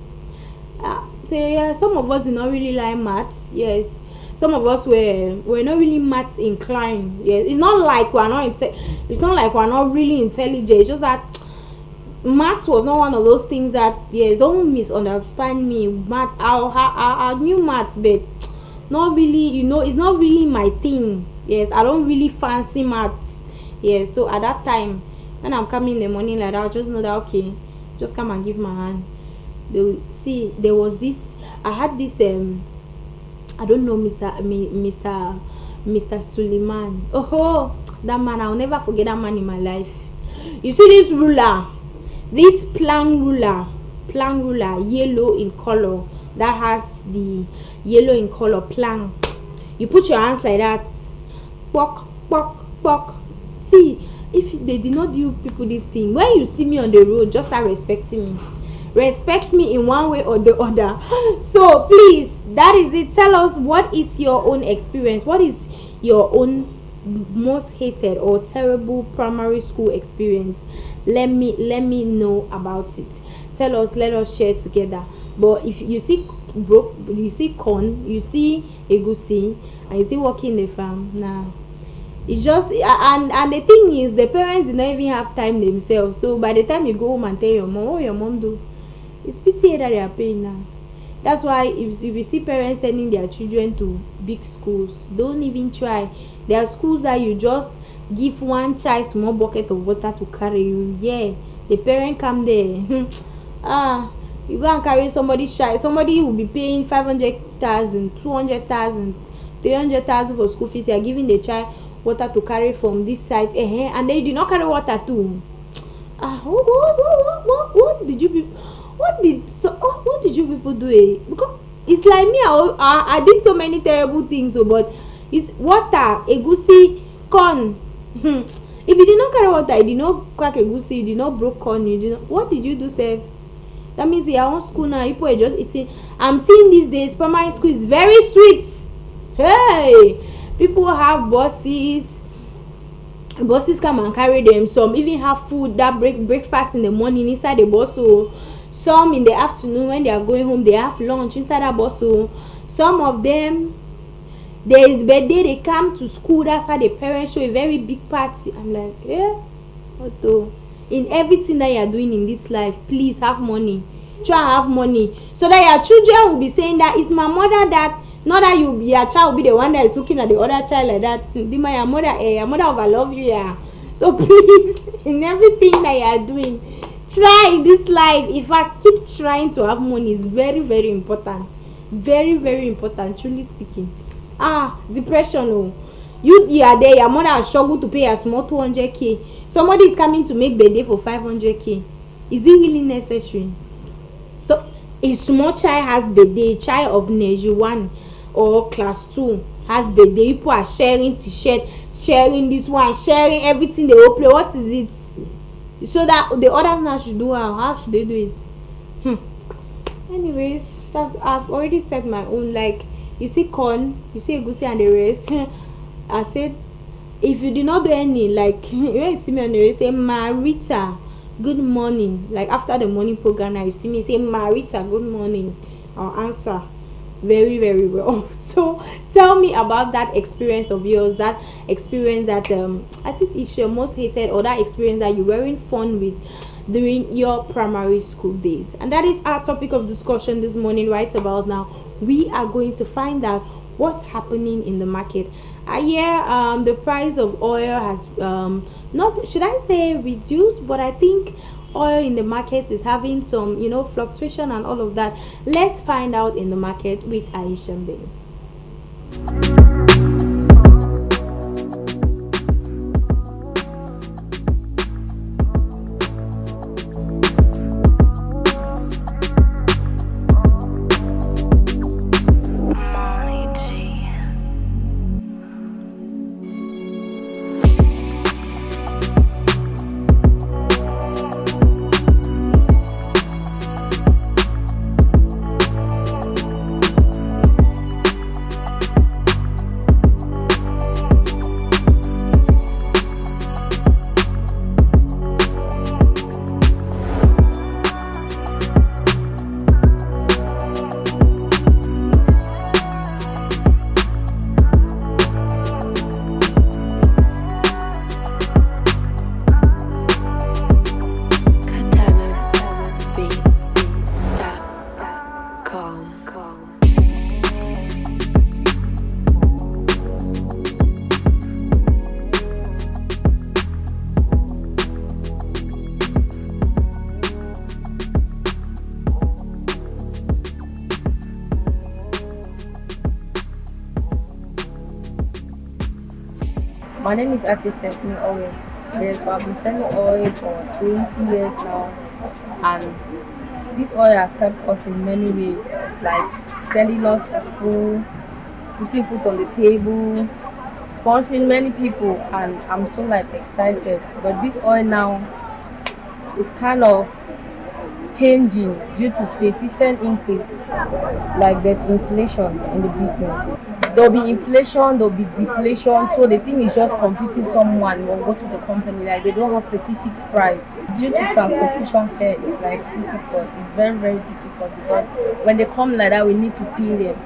A: So yeah, some of us did not really like maths. Yes, some of us were not really maths inclined. Yes, it's not like we're not really intelligent. It's just that maths was not one of those things that, yes, don't misunderstand me. Maths, I knew maths, but not really. It's not really my thing. Yes, I don't really fancy maths. Yes, so at that time, when I'm coming in the morning like that, I'll just know that, okay, just come and give my hand. They'll see, there was this, I had this I don't know, Mr. Suleiman. Oh, that man, I'll never forget that man in my life. You see this ruler, this plank ruler, yellow in color, that has the yellow in color plank. You put your hands like that, pok, pok, pok. See, if they did not do people this thing, when you see me on the road, just start respecting me. Respect me in one way or the other. So please, that is it. Tell us, what is your own experience? What is your own most hated or terrible primary school experience? Let me know about it. Tell us, let us share together. But if you see corn, you see egusi, and you see working in the farm, nah, it's just, and the thing is, the parents do not even have time themselves. So by the time you go home and tell your mom, what your mom do, it's pity that they are paying now. That's why if you see parents sending their children to big schools, don't even try. There are schools that you just give one child small bucket of water to carry you. Yeah, the parent come there. You go and carry somebody's child. Somebody will be paying 500,000, 200,000, 300,000 for school fees. You are giving the child water to carry from this side, and they do not carry water too. What did you people do? Because it's like me, I did so many terrible things, but it's water, egusi, corn. If you did not carry water, you did not crack egusi, you did not broke corn, you did not, what did you do, sir? That means you are on school now, people are just eating. I'm seeing these days primary school is very sweet. Hey, people have buses come and carry them. Some even have food, that breakfast in the morning inside the bus. So some in the afternoon when they are going home, they have lunch inside that bus. So some of them, there is birthday, they come to school. That's how the parents show a very big party. I'm like, what though? In everything that you are doing in this life, please have money. try and have money, so that your children will be saying that it's my mother that, not that your child will be the one that is looking at the other child like that. Your mother overlove you, yeah. So please, in everything that you are doing, try in this life. If I keep trying to have money, is very, very important. Very, very important, truly speaking. Depression, oh. You are there, your mother has struggled to pay a small 200k. Somebody is coming to make birthday for 500k. Is it really necessary? So a small child has birthday, child of Neji 1 or class 2 has birthday. People are sharing t-shirt, sharing this one, sharing everything they will play. What is it? So that the others now should do how should they do it? Anyways, I've already said my own. Like, you see corn, you see egusi and the rest. I said, if you do not do any, like when you see me on the radio, say Marita, good morning. Like after the morning program, now you see me say Marita, good morning. I'll answer very, very well. So tell me about that experience of yours, that experience that I think it's your most hated, or that experience that you weren't fun with during your primary school days. And that is our topic of discussion this morning. Right about now, we are going to find out what's happening in the market. I hear the price of oil has not, should I say reduced, but I think oil in the market is having some fluctuation and all of that. Let's find out in the market with Aisha Mbeng.
E: My name is Artist Stephanie Owen. Yes, I've been selling oil for 20 years now, and this oil has helped us in many ways, like selling us food, putting food on the table, sponsoring many people, and I'm so excited. But this oil now is kind of changing due to persistent increase. Like there's inflation in the business. There'll be inflation, there'll be deflation, so the thing is just confusing someone when go to the company, like they don't have specific price. Due to transportation fare, it's difficult. It's very, very difficult, because when they come like that, we need to pay them.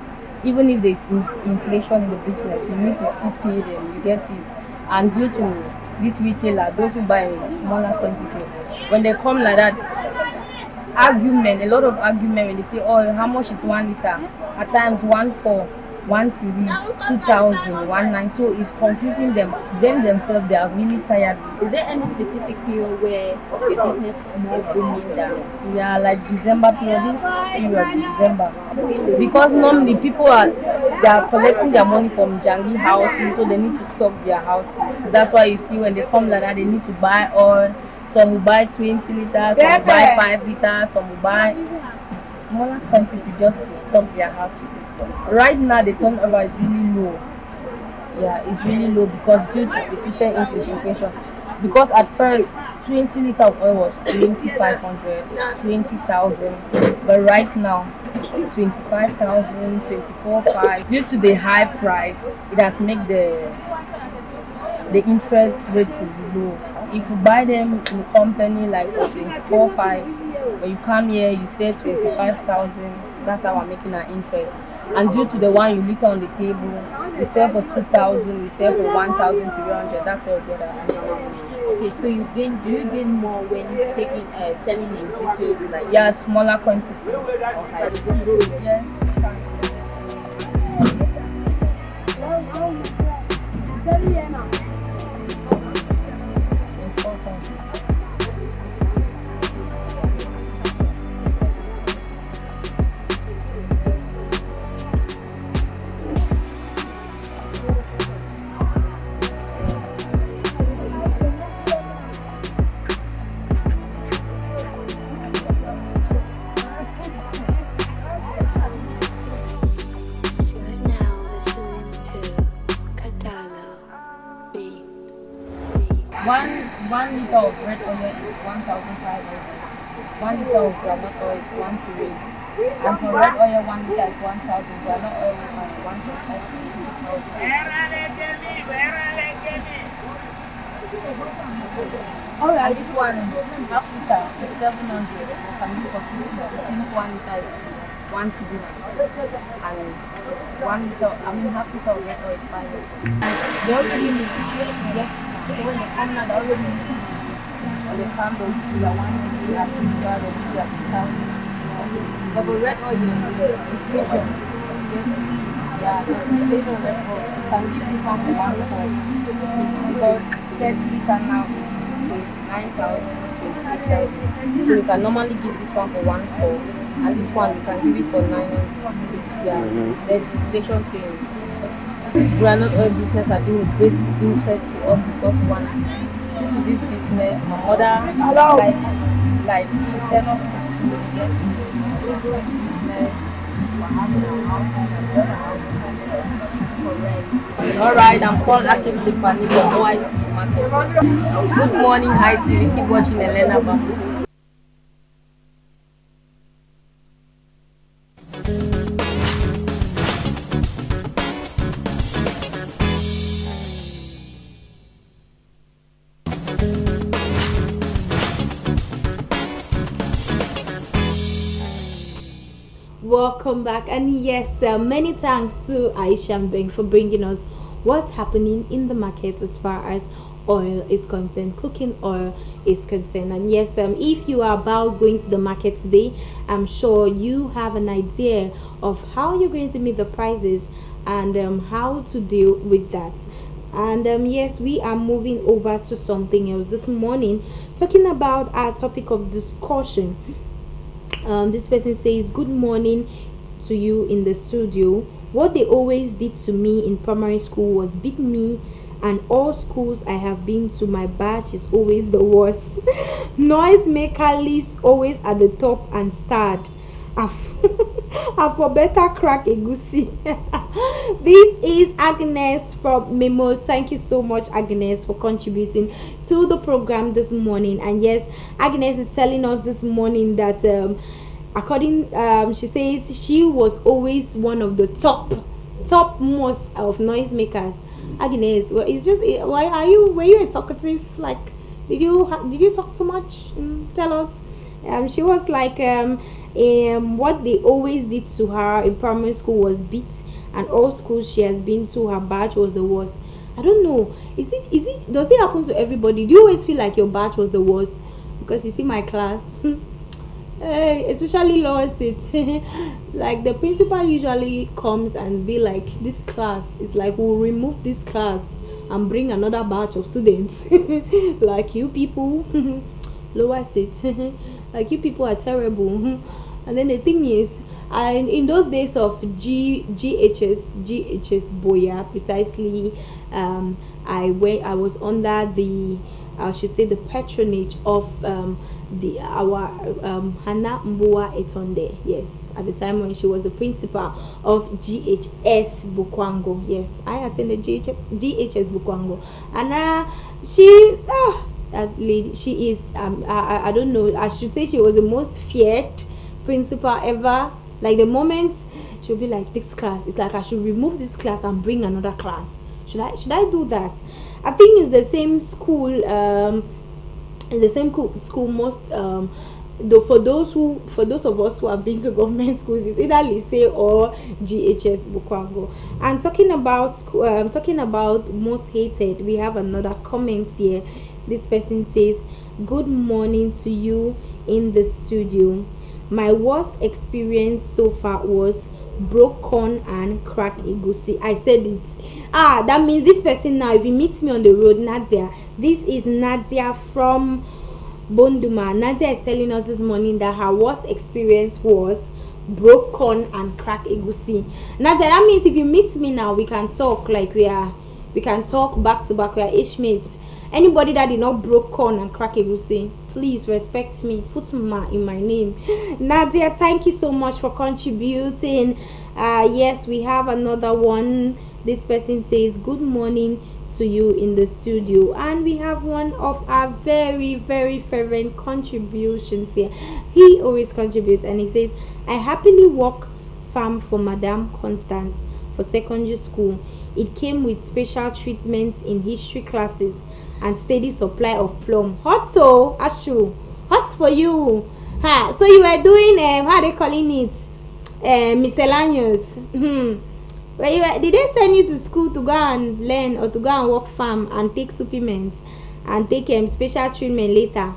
E: Even if there's inflation in the business, we need to still pay them, you get it? And due to this retailer, those who buy in smaller quantity, when they come like that, a lot of argument when they say, oh, how much is 1 liter? At times 1.4, 1.3, 2,000, 1.9. So it's confusing them. Them themselves, they are really tired.
F: Is there any specific period where the business is more booming than?
E: Yeah, like December period. This period is December. Because normally people they are collecting their money from Jangi houses, so they need to stock their houses. So that's why you see when they come like that, they need to buy oil. Some will buy 20 liters, some will buy 5 liters, some will buy smaller quantity just to stock their house with it. Right now the turnover is really low. Yeah, it's really low because due to persistent inflation. Because at first 20 liters of oil was 2,500, 20,000, but right now 25,000, 24,500. Due to the high price, it has made the interest rate to be low. If you buy them in the company like for 24,500, when you come here you say 25,000, that's how I'm making an interest. And due to the one you litter on the table, we sell for 2,000, we sell for 1,300. That's what we get.
F: Okay, Okay, so you gain, do you gain more when taking selling in details like
E: Yeah, smaller quantities.
F: like
E: Yes. Important.
G: You're now listening to Katana Beat.
E: 1 liter of red oil is 1,500. 1 liter of groundnut oil is 1 to 8. And for red oil, 1 liter is 1,000. Groundnut oil is 1.5 to 2,000. And this one, half liter is 700. You can do for 50. Since 1 liter is 1 kg. And 1 liter, half liter of red oil is 500. They already need to get, so when they come now, they already need to, when they come, they'll give you a 1 kg, a 2 liter, they'll give you a 2,000. But for red oil, the inflation, yeah, the inflation of red oil can give you one for 1 because 30 liter now is 29,000, 28,000. So we can normally give this one for 1 and this one we can give it for 900. Yeah, the inflation thing. This groundnut oil business has been a great interest to us because one, due to this business, my mother like she sent us to school, yes, due to this business, we're having a house and rent a house for rent. Alright, I'm called Aki Stefani from OIC Market. Good morning, Hi TV. Keep watching Elena Gbamu.
A: Welcome back, and yes, many thanks to Aisha Mbeng for bringing us what's happening in the market as far as oil is concerned, cooking oil is concerned. And yes, if you are about going to the market today, I'm sure you have an idea of how you're going to meet the prices and how to deal with that. And yes, we are moving over to something else this morning, talking about our topic of discussion. This person says, good morning to you in the studio. What they always did to me in primary school was beat me, and all schools I have been to, my batch is always the worst. Noisemaker list always at the top and starred. I for better crack a goosey. This is Agnes from Memos. Thank you so much, Agnes, for contributing to the program this morning. And yes, Agnes is telling us this morning that according she says she was always one of the topmost of noisemakers. Agnes, well, it's just, were you a talkative? Like, did you talk too much? Tell us. She was like what they always did to her in primary school was beat, and all schools she has been to, her batch was the worst. I don't know, is it does it happen to everybody? Do you always feel like your batch was the worst? Because you see my class, especially lower seat, like the principal usually comes and be like, this class is like, we'll remove this class and bring another batch of students. Like, you people, lower seat, like, you people are terrible. And then the thing is, in those days of GHS Buea, precisely, I was under the, I should say, the patronage of our Hannah Buea Etonde. Yes, at the time when she was the principal of GHS Bukwango. Yes, I attended GHS Bukwango, and that lady, she is I don't know, I should say she was the most feared principal ever. Like, the moment she'll be like, this class, it's like I should remove this class and bring another class. Should I do that? I think it's the same school. It's the same school most though for those of us who have been to government schools, it's either Lycée or GHS Bukwango. And talking about most hated, we have another comment here. This person says, good morning to you in the studio. My worst experience so far was broke corn and crack egusi. I said it. That means this person now, if he meets me on the road, Nadia, this is Nadia from Bonduma. Nadia is telling us this morning that her worst experience was broke corn and crack egusi. Nadia, that means if you meet me now, we can talk like we can talk back to back. We are age mates. Anybody that did not broke corn and crack egusi, please respect me. Put ma in my name. Nadia, thank you so much for contributing. Yes, we have another one. This person says, good morning to you in the studio, and we have one of our very, very fervent contributions here. He always contributes, and he says, I happily work farm for Madame Constance for secondary school. It came with special treatments in history classes and steady supply of plum. Hot so Ashu, hot for you. So you were doing how they calling it, miscellaneous. Did they send you to school to go and learn, or to go and work farm and take supplements and take special treatment later?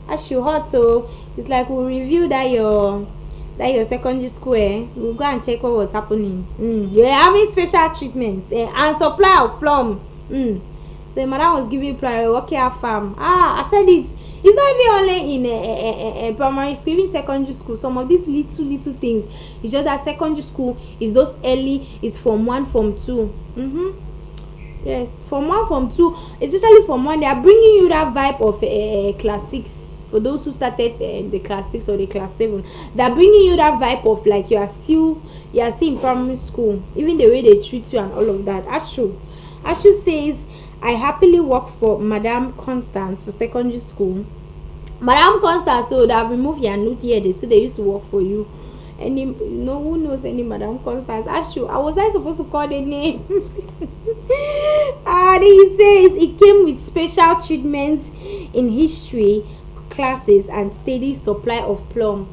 A: Ashu, hot so it's like we'll review that your secondary school. We'll go and check what was happening. You're having special treatments and supply of plum. The madam was giving you working at farm. I said it. It's not even only in primary school, even secondary school. Some of these little things. It's just that secondary school is those early. It's from 1, from 2. Yes, from 1, from 2, especially from 1, they are bringing you that vibe of class 6. For those who started the class 6 or the class 7, they are bringing you that vibe of like you are still in primary school. Even the way they treat you and all of that. Ashu says, I happily work for Madame Constance for secondary school. Madame Constance, so they have removed your note here. They say they used to work for you. Any, who knows any Madame Constance? Ashu, was I supposed to call the name? Then he says it came with special treatments in history classes and steady supply of plum.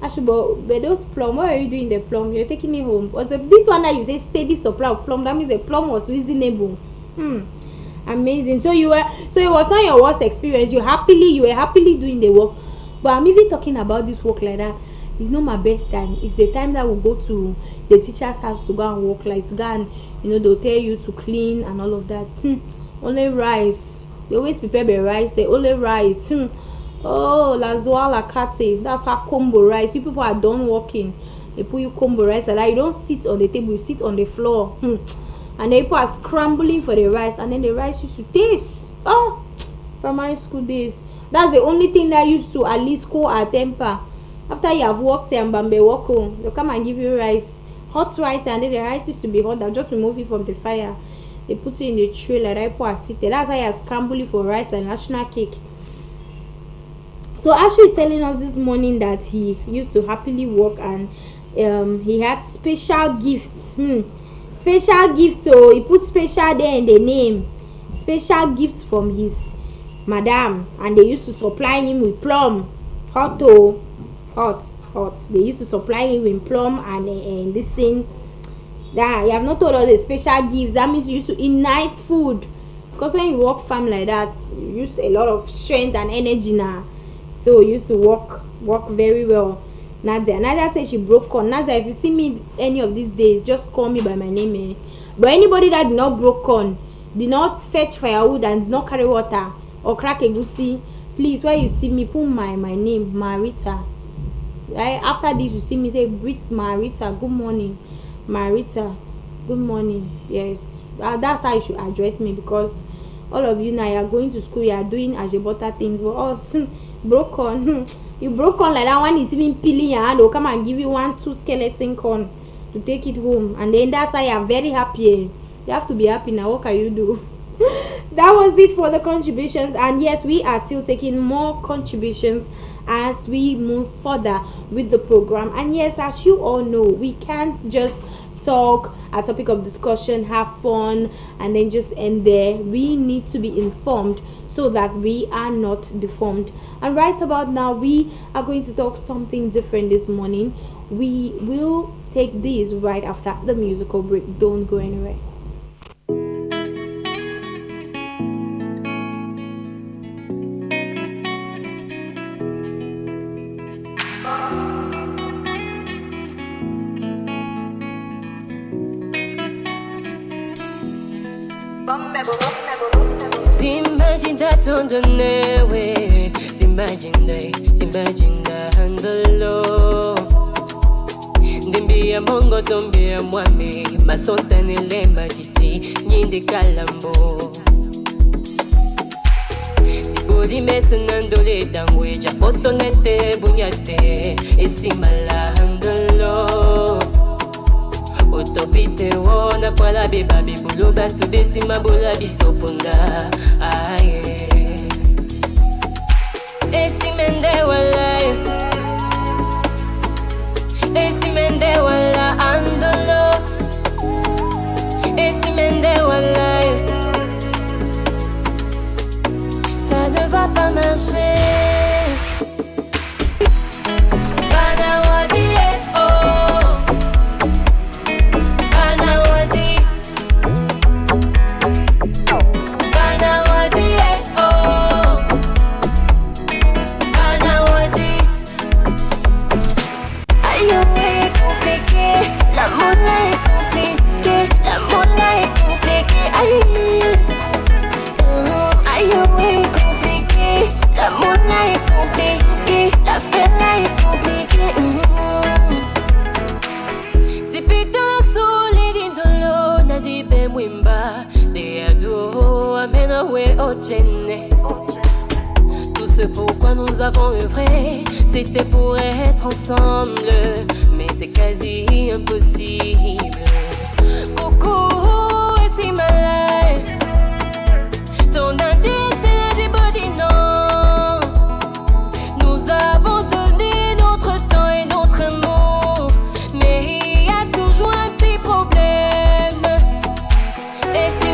A: Ashu, but those plum, what are you doing the plum? You're taking it home. But this one that you say steady supply of plum, that means the plum was reasonable. Amazing. So it was not your worst experience. You were happily doing the work. But I'm even talking about this work like that. It's not my best time. It's the time that we'll go to the teacher's house to go and work, like to go and they'll tell you to clean and all of that. Only rice. They always prepare the rice. Say only rice. Oh, la zoa la kate. That's how combo rice. You people are done working. They put you combo rice like that. You don't sit on the table. You sit on the floor. And the people are scrambling for the rice, and then the rice used to taste. Primary school days. That's the only thing that used to at least cool our temper. After you have worked and bambe walk home, they'll come and give you rice, hot rice, and then the rice used to be hot. They'll just remove it from the fire. They put it in the tray like that. People are sitting. That's how you are scrambling for rice like national cake. So Ashu is telling us this morning that he used to happily work, and he had special gifts. Special gifts, so he put special there in the name. Special gifts from his madam, and they used to supply him with plum. Hot. They used to supply him with plum and this thing. That you have not told us the special gifts. That means you used to eat nice food. Because when you work farm like that, you use a lot of strength and energy now. So you used to work very well. Nadia said she broke corn. Nadia, if you see me any of these days, just call me by my name. But anybody that did not broke corn, did not fetch firewood, and did not carry water or crack egusi, please, when you see me, put my name, Marita. Right? After this, you see me say, Marita, good morning. Marita, good morning. Yes, that's how you should address me, because all of you now, you are going to school, you are doing ajebota things, but broke corn. You broke corn like that. One is even peeling your hand. They'll come and give you 1-2 skeleton corn to take it home, and then that's why you are very happy. You have to be happy now. What can you do? That was it for the contributions, and yes, we are still taking more contributions as we move further with the program. And yes, as you all know, we can't just talk a topic of discussion, have fun, and then just end there. We need to be informed so that we are not deformed. And right about now, we are going to talk something different this morning. We will take this right after the musical break. Don't go anywhere.
H: tondone we timbajinde handolo ndimbia mongo tombia mwami masontane lemba titi nyinde kalambo tibodi mesenandole dangwe japotonete bunyate esimala handolo Otopite wona kwa la beba bibulo basu desi mabola bisoponda aye Esi mende wala andolo Esi mende wala Ça ne va pas marcher Banawadi oh Tout ce pourquoi nous avons œuvré, c'était pour être ensemble, mais c'est quasi impossible. Coucou, et si malade, ton indice c'est des body non. Nous avons donné notre temps et notre amour, mais il y a toujours un petit problème. Et si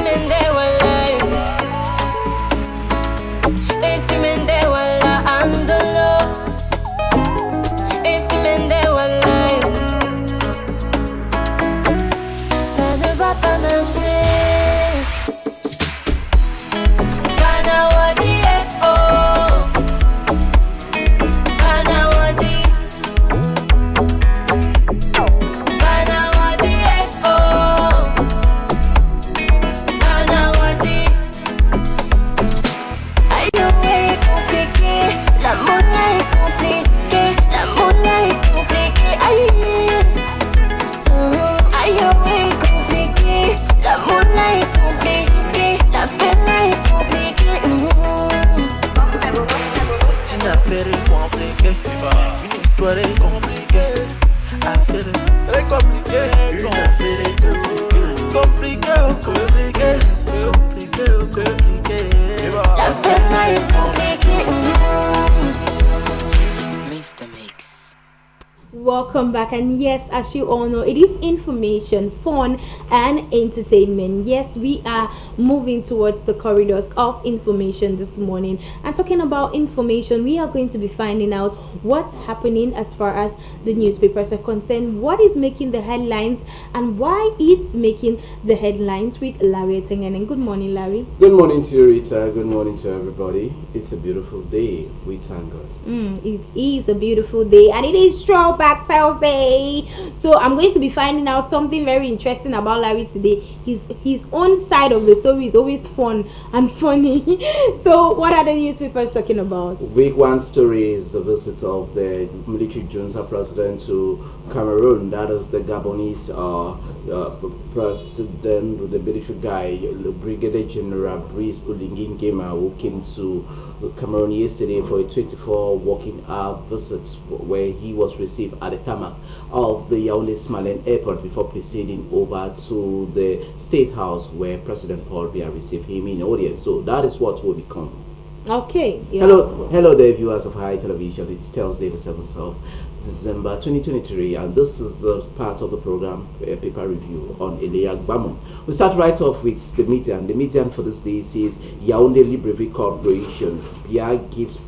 A: Welcome back, and yes, as you all know, it is information, fun and entertainment. Yes, we are moving towards the corridors of information this morning, and talking about information, we are going to be finding out what's happening as far as the newspapers are concerned, what is making the headlines and why it's making the headlines with Larry Tengen. Good morning, Larry.
I: Good morning to you, Rita. Good morning to everybody. It's a beautiful day. We thank God.
A: It is a beautiful day, and it is Throwback Thursday. So I'm going to be finding out something very interesting about Larry today. His own side of the story is always fun and funny. So what are the newspapers talking about?
I: Week one story is the visit of the military junta president to Cameroon. That is the Gabonese president, the military guy, Brigadier General Brice Oligui Nguema, who came to Cameroon yesterday for a 24 working hour visit, where he was received at the tarmac of the Yaoundé Smalin Airport before proceeding over to the State House, where President Paul Biya received him in audience. So that is what will become.
A: Okay. Yeah.
I: Hello there, viewers of High Television. It's Thursday, the 7th of December 2023, and this is the part of the program, paper review on Gbamu. We start right off with the median. The median for this day says Yaoundé Libreville Corporation. Biya gives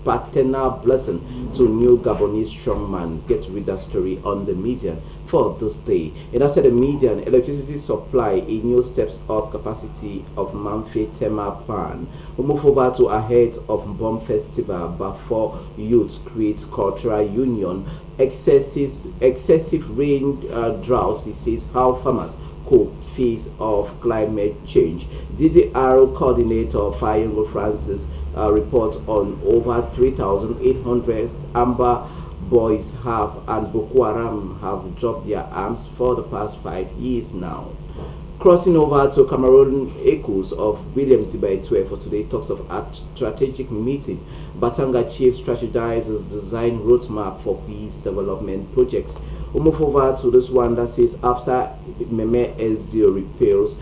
I: paternal blessing to new Gabonese strongman. Get to read that story on the median for this day. It has said the median electricity supply in new steps up capacity of Manfe Tema plan. We move over to ahead of Bomb Festival, but for youth creates cultural union. Excessive rain droughts, it says how farmers cope face of climate change. DDR coordinator Fayongo Francis reports on over 3,800 Amber Boys and Boko Haram have dropped their arms for the past 5 years now. Crossing over to Cameroon, echoes of William Tibaitwe for today talks of a strategic meeting. Batanga chief strategizes design roadmap for peace development projects. We move over to this one that says after Meme S0 repeals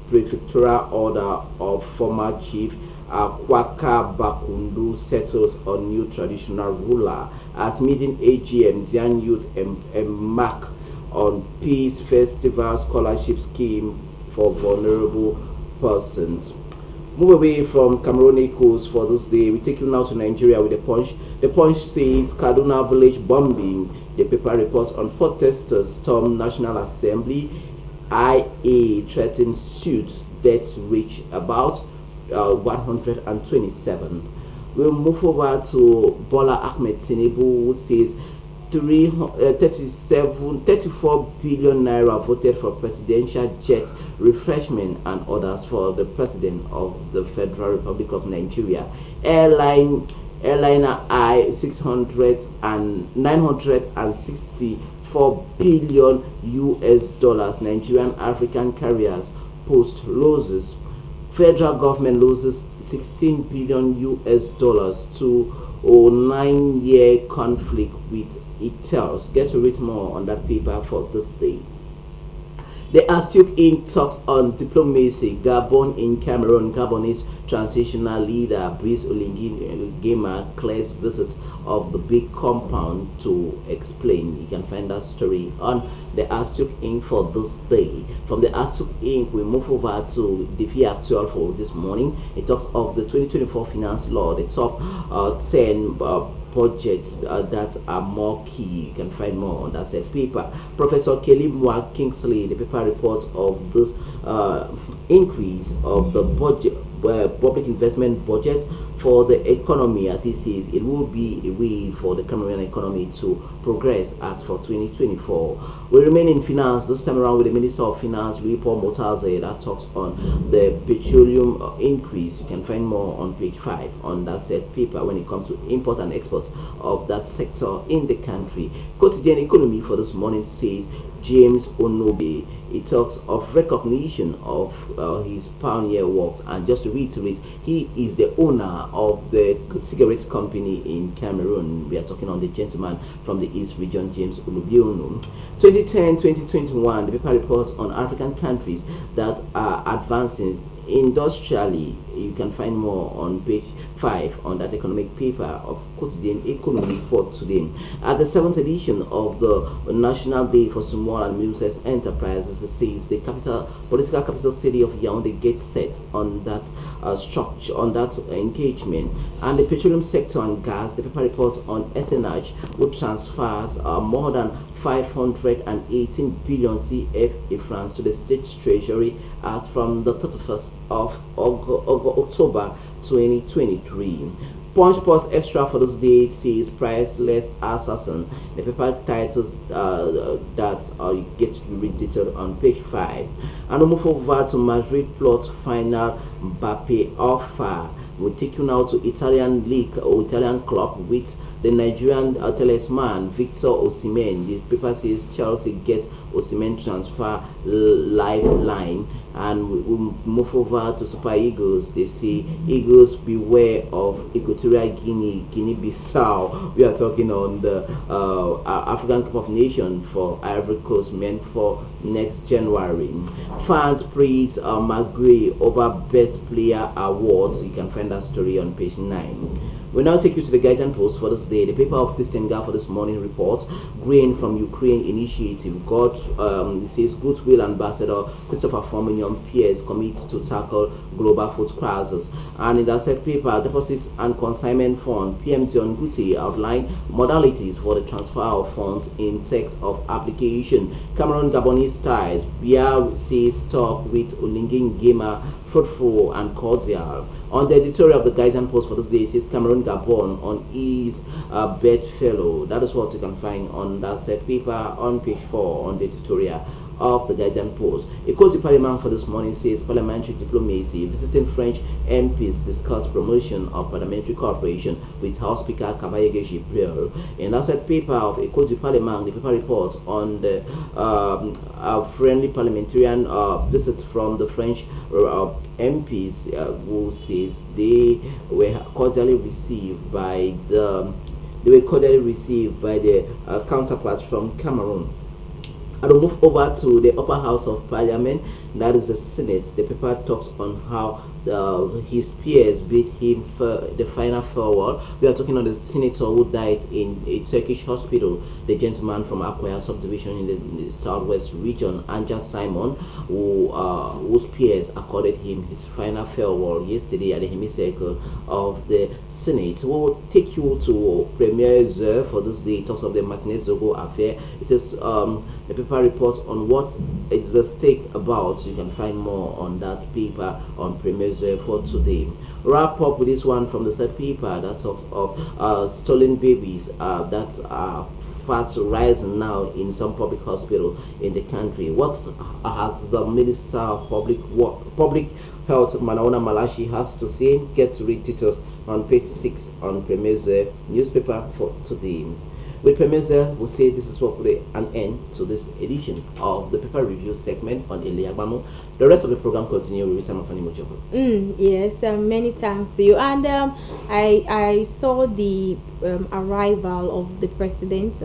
I: prefectural order of former chief Kwaka Bakundu settles on new traditional ruler. At meeting AGM, Zian Youth embark on Peace Festival Scholarship Scheme for vulnerable persons. Move away from Cameroon echoes for this day. We take you now to Nigeria with the Punch. The Punch says Kaduna village bombing. The paper reports on protesters storm National Assembly. IA threatens suit. Death reach about 127. We'll move over to Bola Ahmed Tinubu, who says 34 billion naira voted for presidential jet refreshment and orders for the president of the Federal Republic of Nigeria. Airliner I 964 billion US dollars. Nigerian African carriers post losses. Federal government loses 16 billion US dollars to a 9-year conflict with Itels. Get to read more on that paper for this day. The Astute Inc. talks on diplomacy. Gabon in Cameroon. Gabonese transitional leader Brice Oligui Nguema clears visit of the big compound to explain. You can find that story on the Astute Inc. for this day. From the Astute Inc., we move over to the Vie Actual for this morning. It talks of the 2024 finance law, the top 10 projects that are more key. You can find more on that said paper. Professor Kelly Moore Kingsley, the paper reports of this increase of the budget, public investment budget for the economy. As he says, it will be a way for the Cameroonian economy to progress as for 2024. We remain in finance this time around with the Minister of Finance, Paul Motaze, that talks on the petroleum increase. You can find more on page 5 on that said paper when it comes to import and export of that sector in the country. Quotidian Economy for this morning says James Onobe. It talks of recognition of his pioneer works, and just to reiterate, he is the owner of the cigarette company in Cameroon. We are talking on the gentleman from the East region, James Olubiono. 2010-2021, the paper reports on African countries that are advancing industrially. You can find more on page 5 on that economic paper of Quotidian Economy for today. At the 7th edition of the National Day for Small and Medium-Sized Enterprises, it says the political capital city of Yaoundé gets set on that structure, on that engagement. And the petroleum sector and gas, the paper reports on SNH, which transfers more than 518 billion CFA francs to the state treasury as from the 31st of October 2023. Punch Sports Extra for this day says Priceless Assassin. The paper titles that get to be read detailed on page 5. And we move over to Madrid plot final Mbappe offer. We'll take you now to Italian league or Italian club with the Nigerian talisman Victor Osimhen. This paper says Chelsea gets Osimhen transfer lifeline. And we'll move over to Super Eagles. They say Eagles beware of Equatorial Guinea, Guinea-Bissau. We are talking on the African Cup of for Ivory Coast meant for next January. Fans praise Maguire over Best Player Awards. You can find that story on page 9. We now take you to the Guardian Post for this day. The paper of Christian Gar for this morning reports Grain from Ukraine initiative. It says Goodwill Ambassador Christopher Formignon Pierce commits to tackle global food crisis. And in that said paper, Deposits and Consignment Fund, PM John Guti outlined modalities for the transfer of funds in text of application. Cameroon Gabonese ties. Buea says talk with Oligui Nguema fruitful and cordial. On the editorial of the Guardian Post for this day, it says Cameroon Gabon on his bedfellow. That is what you can find on that set paper on page 4 on the editorial of the Guardian Post. A quote to Parliament for this morning says parliamentary diplomacy, visiting French MPs discuss promotion of parliamentary cooperation with House Speaker Cavaillé Gibril. In that said paper of a quote to Parliament, the paper reports on the friendly parliamentarian visit from the French MPs who says they were cordially received by the counterparts from Cameroon. And we'll move over to the upper house of parliament, that is the Senate. The paper talks on how his peers beat him for the final farewell. We are talking on the senator who died in a Turkish hospital, the gentleman from Akwaya subdivision in the southwest region, Anja Simon, whose peers accorded him his final farewell yesterday at the hemicycle of the Senate. We'll take you to Premier Zer for this day. It talks of the Martinez Zogo affair. It says the paper reports on what is the stake about. You can find more on that paper on Premier for today. Wrap up with this one from the said paper that talks of stolen babies that are fast rising now in some public hospital in the country. What has the Minister of Public Health, Manaona Malashi, has to say? Get to read details on page 6 on Premier's newspaper for today. With Premier's, we'll say this is what put an end to this edition of the paper review segment on Gbamu. The rest of the program continue with time of Animojobo.
A: Yes, many thanks to you. And I saw the arrival of the president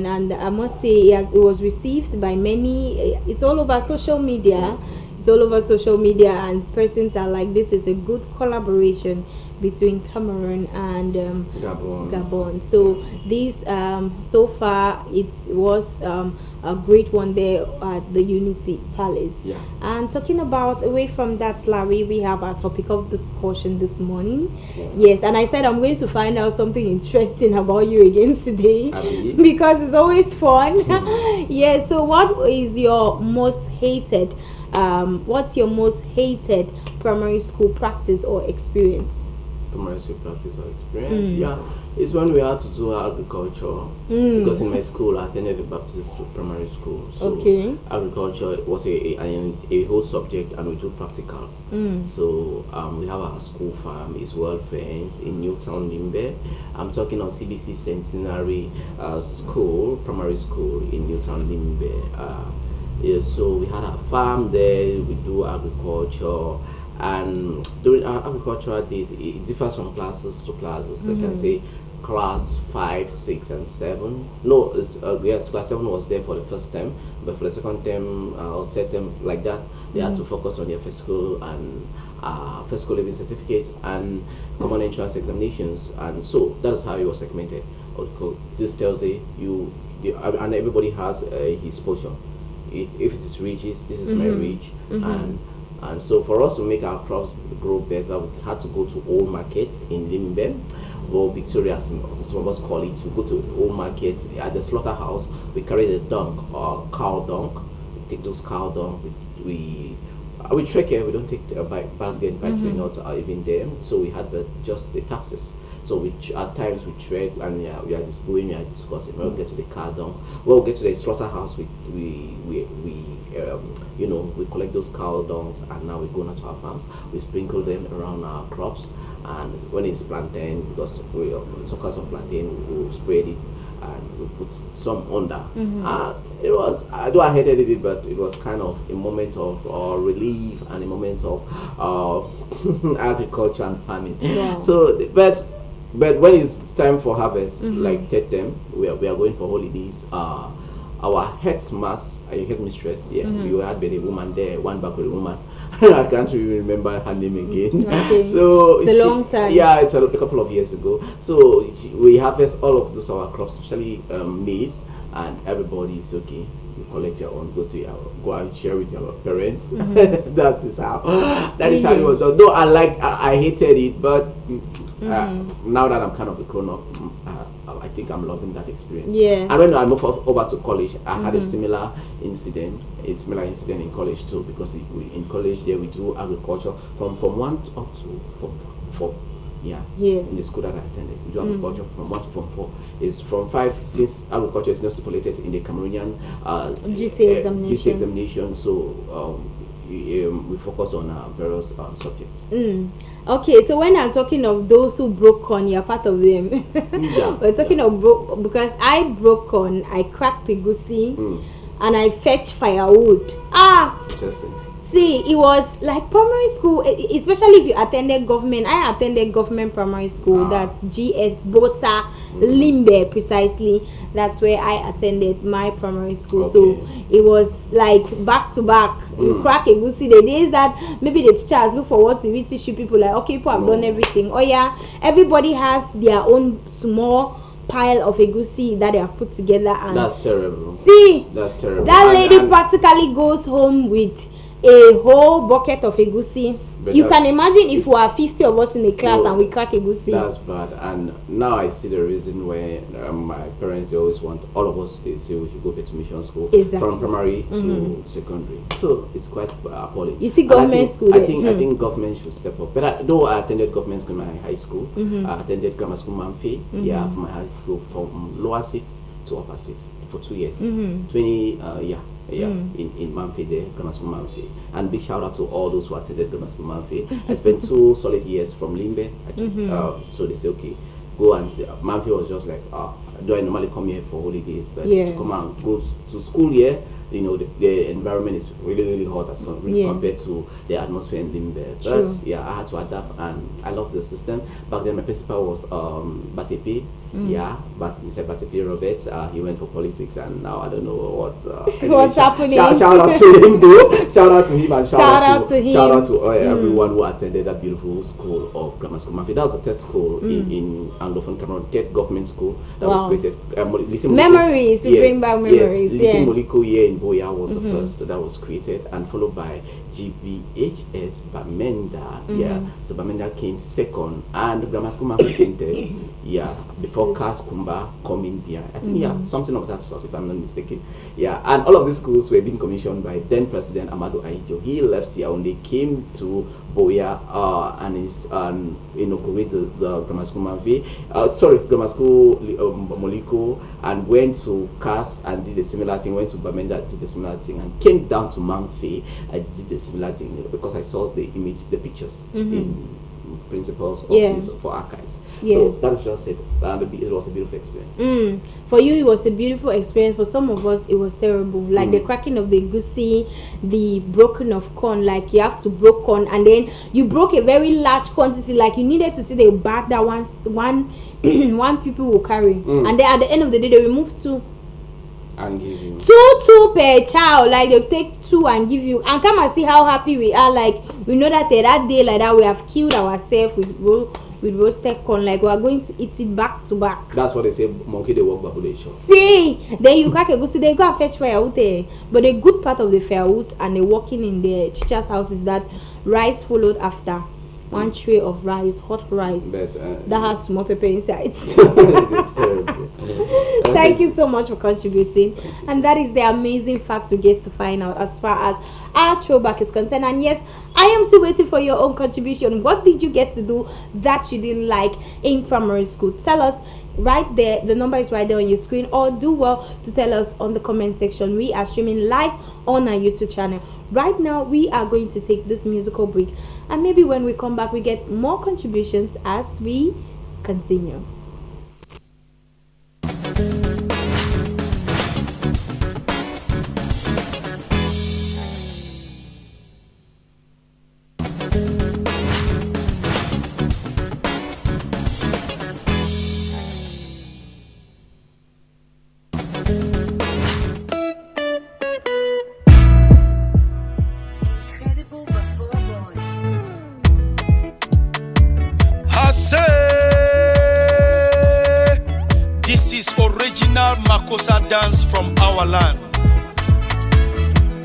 A: and I must say it was received by many. It's all over social media. And persons are like, this is a good collaboration between Cameroon and Gabon. So this so far it was a great one there at the Unity Palace.
I: Yeah.
A: And talking about, away from that, Larry, we have our topic of discussion this morning. Yes, and I said I'm going to find out something interesting about you again today because it's always fun. Yes. So what's your most hated primary school practice or experience?
I: Primary school practice or experience? Yeah, it's when we had to do agriculture because in my school I attended a Baptist primary school. So agriculture was a whole subject and we do practicals. So we have our school farm, it's well fenced in Newtown Limbe. I'm talking on CBC Centenary School, primary school in Newtown Limbe. Yeah, so we had a farm there, we do agriculture, and during our agricultural days, it differs from classes to classes. I can say class 5, 6, and 7. No, yes, class 7 was there for the first term, but for the second term or third term, like that, they had to focus on their physical and physical living certificates and common entrance examinations, and so that is how it was segmented. This Thursday, and everybody has his portion. If it is ridges, this is my ridge, and so for us to make our crops grow better, we had to go to old markets in Limbe or Victoria, some of us call it. We go to old markets at the slaughterhouse. We carry the dung or cow dung. We take those cow dung. We trek it. We don't take back then. Bikes were not even there, so we had just the taxes. So at times we trek and we are just going. We are discussing. When we get to the cow dung, when we get to the slaughterhouse, we collect those cow dungs and now we go into our farms. We sprinkle them around our crops, and when it's plantain, because the suckers of plantain, we will spread it and we put some under. It was, though I hated it, but it was kind of a moment of relief and a moment of agriculture and farming. Yeah. So, but when it's time for harvest, like third term, we are going for holidays. Our headmistress, we had been a woman there, one Bakuri woman. I can't really remember her name again.
A: Okay.
I: So
A: it's a long time.
I: Yeah, it's a couple of years ago. So we harvest all of those our crops, especially maize, and everybody is okay. You collect your own, go and share with your parents. That is how it was done. Though I hated it, but now that I'm kind of a grown up, I think I'm loving that experience. Yeah. And when I moved over to college, I had a similar incident in college too, because in college there we do agriculture from 1 up to Yeah.
A: Yeah.
I: In the school that I attended, we do agriculture from 1 to Form 4. It's from 5, since agriculture is not stipulated in the Cameroonian GC examination. So we focus on various subjects.
A: Okay, so when I'm talking of those who broke corn, you're part of them.
I: Yeah.
A: We're talking of because I broke corn, I cracked the goosey, and I fetched firewood.
I: Interesting.
A: See, it was like primary school, especially if you attended government. I attended government primary school. That's GS Bota Limbe, precisely. That's where I attended my primary school.
I: Okay.
A: So it was like back to back. You crack a goosey. The days that maybe the teachers look forward to it, teach you people like, okay, people have done everything. Oh yeah, everybody has their own small pile of egusi that they have put together, and
I: that's terrible.
A: See,
I: that's terrible.
A: That lady practically goes home with a whole bucket of egusi. You can imagine if we are 50 of us in a class and we crack egusi.
I: That's bad. And now I see the reason why my parents, they always want all of us, they say we should go to mission school, from primary to secondary. So it's quite appalling.
A: You see, government school.
I: I think government should step up. But though I attended government school in my high school, I attended grammar school Manfi. Yeah, from my high school, from lower six to upper six for 2 years. 20 in Manfi there, grammar school Manfi. And big shout out to all those who attended grammar school Manfi. I spent 2 solid years from Limbe. So they say, okay, go and see. Manfi was just like, do I normally come here for holidays? But to come and go to school here, you know, the environment is really, really hot as compared to the atmosphere in Limbe. But yeah, I had to adapt, and I love the system. Back then, my principal was Batepe. Yeah, but Mr. Batepe Roberts, he went for politics, and now I don't know what's
A: happening.
I: Shout out to him, though. Shout out to him, and shout out to everyone who attended that beautiful school of grammar school Manfi. That was the 3rd school in Anglophone Cameroon, 3rd government school that was created.
A: Memories, we bring back memories.
I: Yes, Moliko here in Buea was the first that was created, and followed by GBHS Bamenda. Yeah, so Bamenda came 2nd, and grammar school Manfi came 3rd. Yeah, before Kas Kumba coming here. I think something of that sort, if I'm not mistaken. Yeah, and all of these schools were being commissioned by then President Amadou Ahidjo. He left here when they came to Buea and inaugurated the grammar school Manfi. Grammar school Moliko, and went to Kas and did a similar thing. Went to Bamenda, did a similar thing, and came down to Manfi. I did a similar thing because I saw the pictures in principal's office for archives. So that's just it. And it was a beautiful experience.
A: For you, it was a beautiful experience. For some of us, it was terrible. Like the cracking of the goosey, the broken of corn. Like you have to broke corn, and then you broke a very large quantity. Like you needed to see the bag that one people will carry, and then at the end of the day, they remove 2.
I: And give you
A: 2 per child. Like they'll take 2 and give you, and come and see how happy we are. Like we know that that day like that we have killed ourselves with roasted corn. Like we are going to eat it back to back.
I: That's what they say, monkey they walk population.
A: See, then you crack a goosey, they go and fetch firewood there. But the good part of the firewood and the working in the teacher's house is that rice followed after. 1 tray of rice, hot rice, that has small pepper inside.
I: It's terrible.
A: Thank you so much for contributing. And that is the amazing fact we get to find out as far as our throwback is concerned. And yes, I am still waiting for your own contribution. What did you get to do that you didn't like in primary school? Tell us right there. The number is right there on your screen, or do well to tell us on the comment section. We are streaming live on our YouTube channel. Right now, we are going to take this musical break, and maybe when we come back, we get more contributions as we continue.
J: Makosa dance from our land.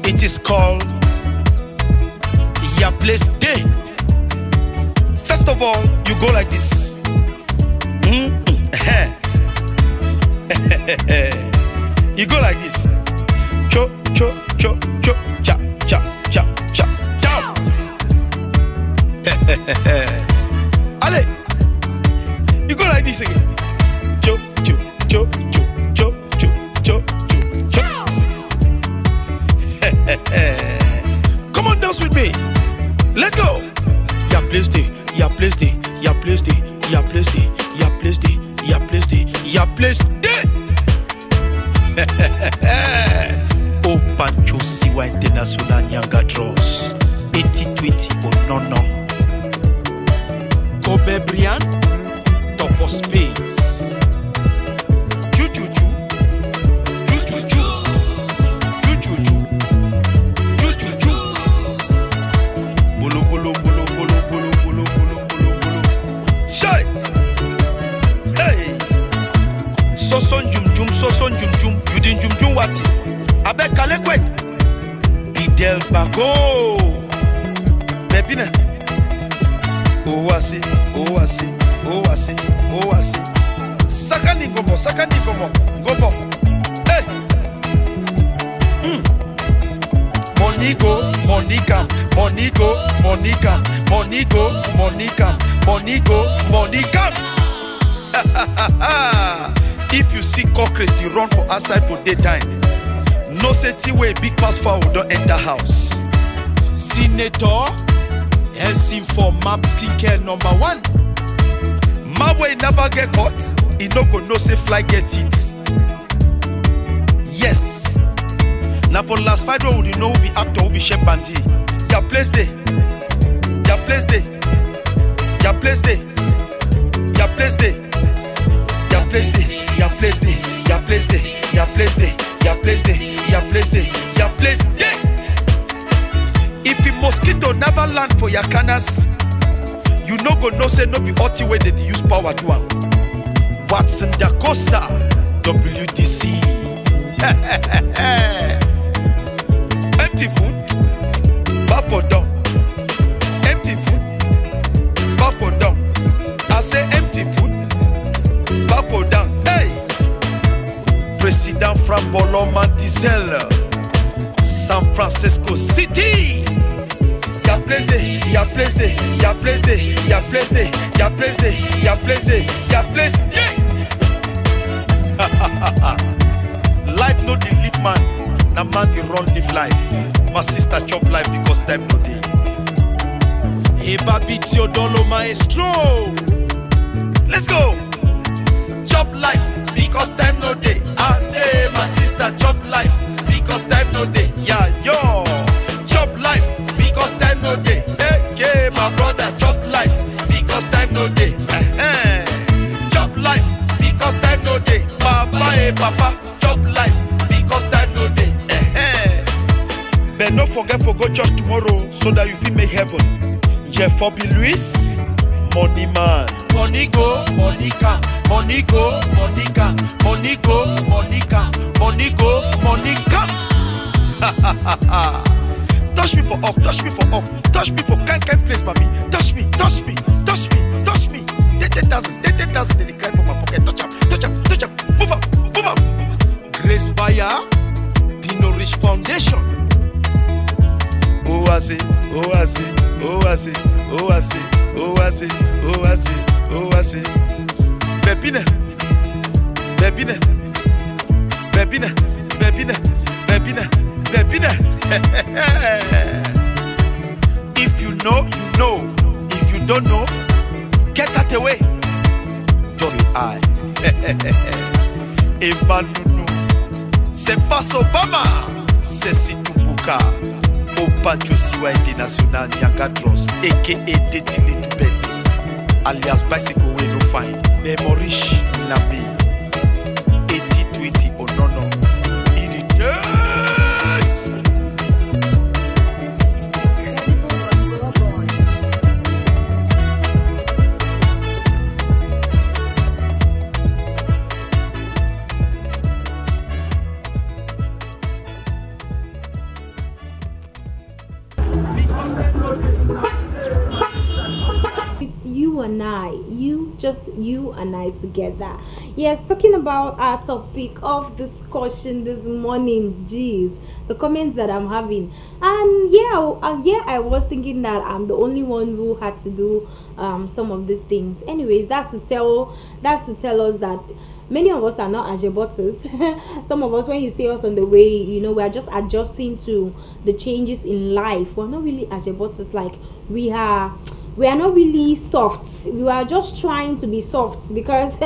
J: It is called Ya Place Day. First of all, you go like this. You go like this. Cho, cho, cho, cho, cha, cha, cha, cha, cha. Allez. You go like this again. Cho, cho, cho, cho, cho, cho, cho, cho, cho. Come on, dance with me. Let's go. Ya place day, ya place day, ya place day, ya place day, ya place day, ya place day, ya place day. Oh, Pancho Siwa International Nyanga Dross 8020 oh no no Kobe Brian Top of Space Jujuju Jujuju Jujuju Jujuju Bolo bolo bolo bolo bolo bolo bolo bolo bolo Shy Hey Soson jum jum you din jum wati Abek kalekwet Bidel bago Bebina Oase Sakani gobo Hey Monigo Monica If you see cockroach, you run for outside for daytime. No safety way big pass foul don't enter house. Senator, Helsin for MAP skincare #1. My way never get caught. He no go no say fly get it. Yes. Now for last 5 round, you know we actor, we shape bandy. Ya place day. Ya place day. Ya place day. Ya place day. Ya place day. Ya place day, ya place day, ya place day, ya place day, ya place day, ya place day. If a mosquito never land for your canas, you no go no say no be 40 way they use power do am. Watson da Costa, WDC. Empty food, back for down. Empty food, back for down. I say empty food, back for down. President Frank Boloma Diesel, San Francisco City. Ya place day, ya place day, ya place day, ya place day, ya place day, ya place day, ya place day. Life no dey live man, na man dey run live life. My sister chop life because time no dey. Hey baby Teodolo Maestro, let's go. Chop life because time no day. I say my sister chop life because time no day. Yeah, yo. Chop life because time no day. Hey, my brother chop life because time no day. Chop life because time no day. Papa chop life because time no day. But no forget for go church tomorrow so that you feel make heaven. Jeff Bobby Luis, money man. Money go, money come. Money go, money come. Money go, money come. Money go, money come. Touch me for up, touch me for up, touch me for can't place, mommy. Touch me, touch me, touch me, touch me. 10,000, they cry for my pocket. Touch up, move up. Grace Bayer, Dino Rich Foundation. Oase. Bebina. If you know, you know. If you don't know, get that away. Don't I? Emanunu. C'est face Obama. C'est Situbuka. Pancho Siwa International Nyanga Dross, a.k.a. Dirty Little Bets, alias Bicycle Way No Fine, Memorish Nabi, 8020 oh no no, Irites.
A: It's you and I, you just you and I together. Yes, talking about our topic of discussion this morning. Jeez, the comments that I'm having, and yeah, I was thinking that I'm the only one who had to do some of these things. Anyways, that's to tell us that many of us are not ajebutters. Some of us, when you see us on the way, we are just adjusting to the changes in life. We're not really ajebutters. Like we are not really soft. We are just trying to be soft because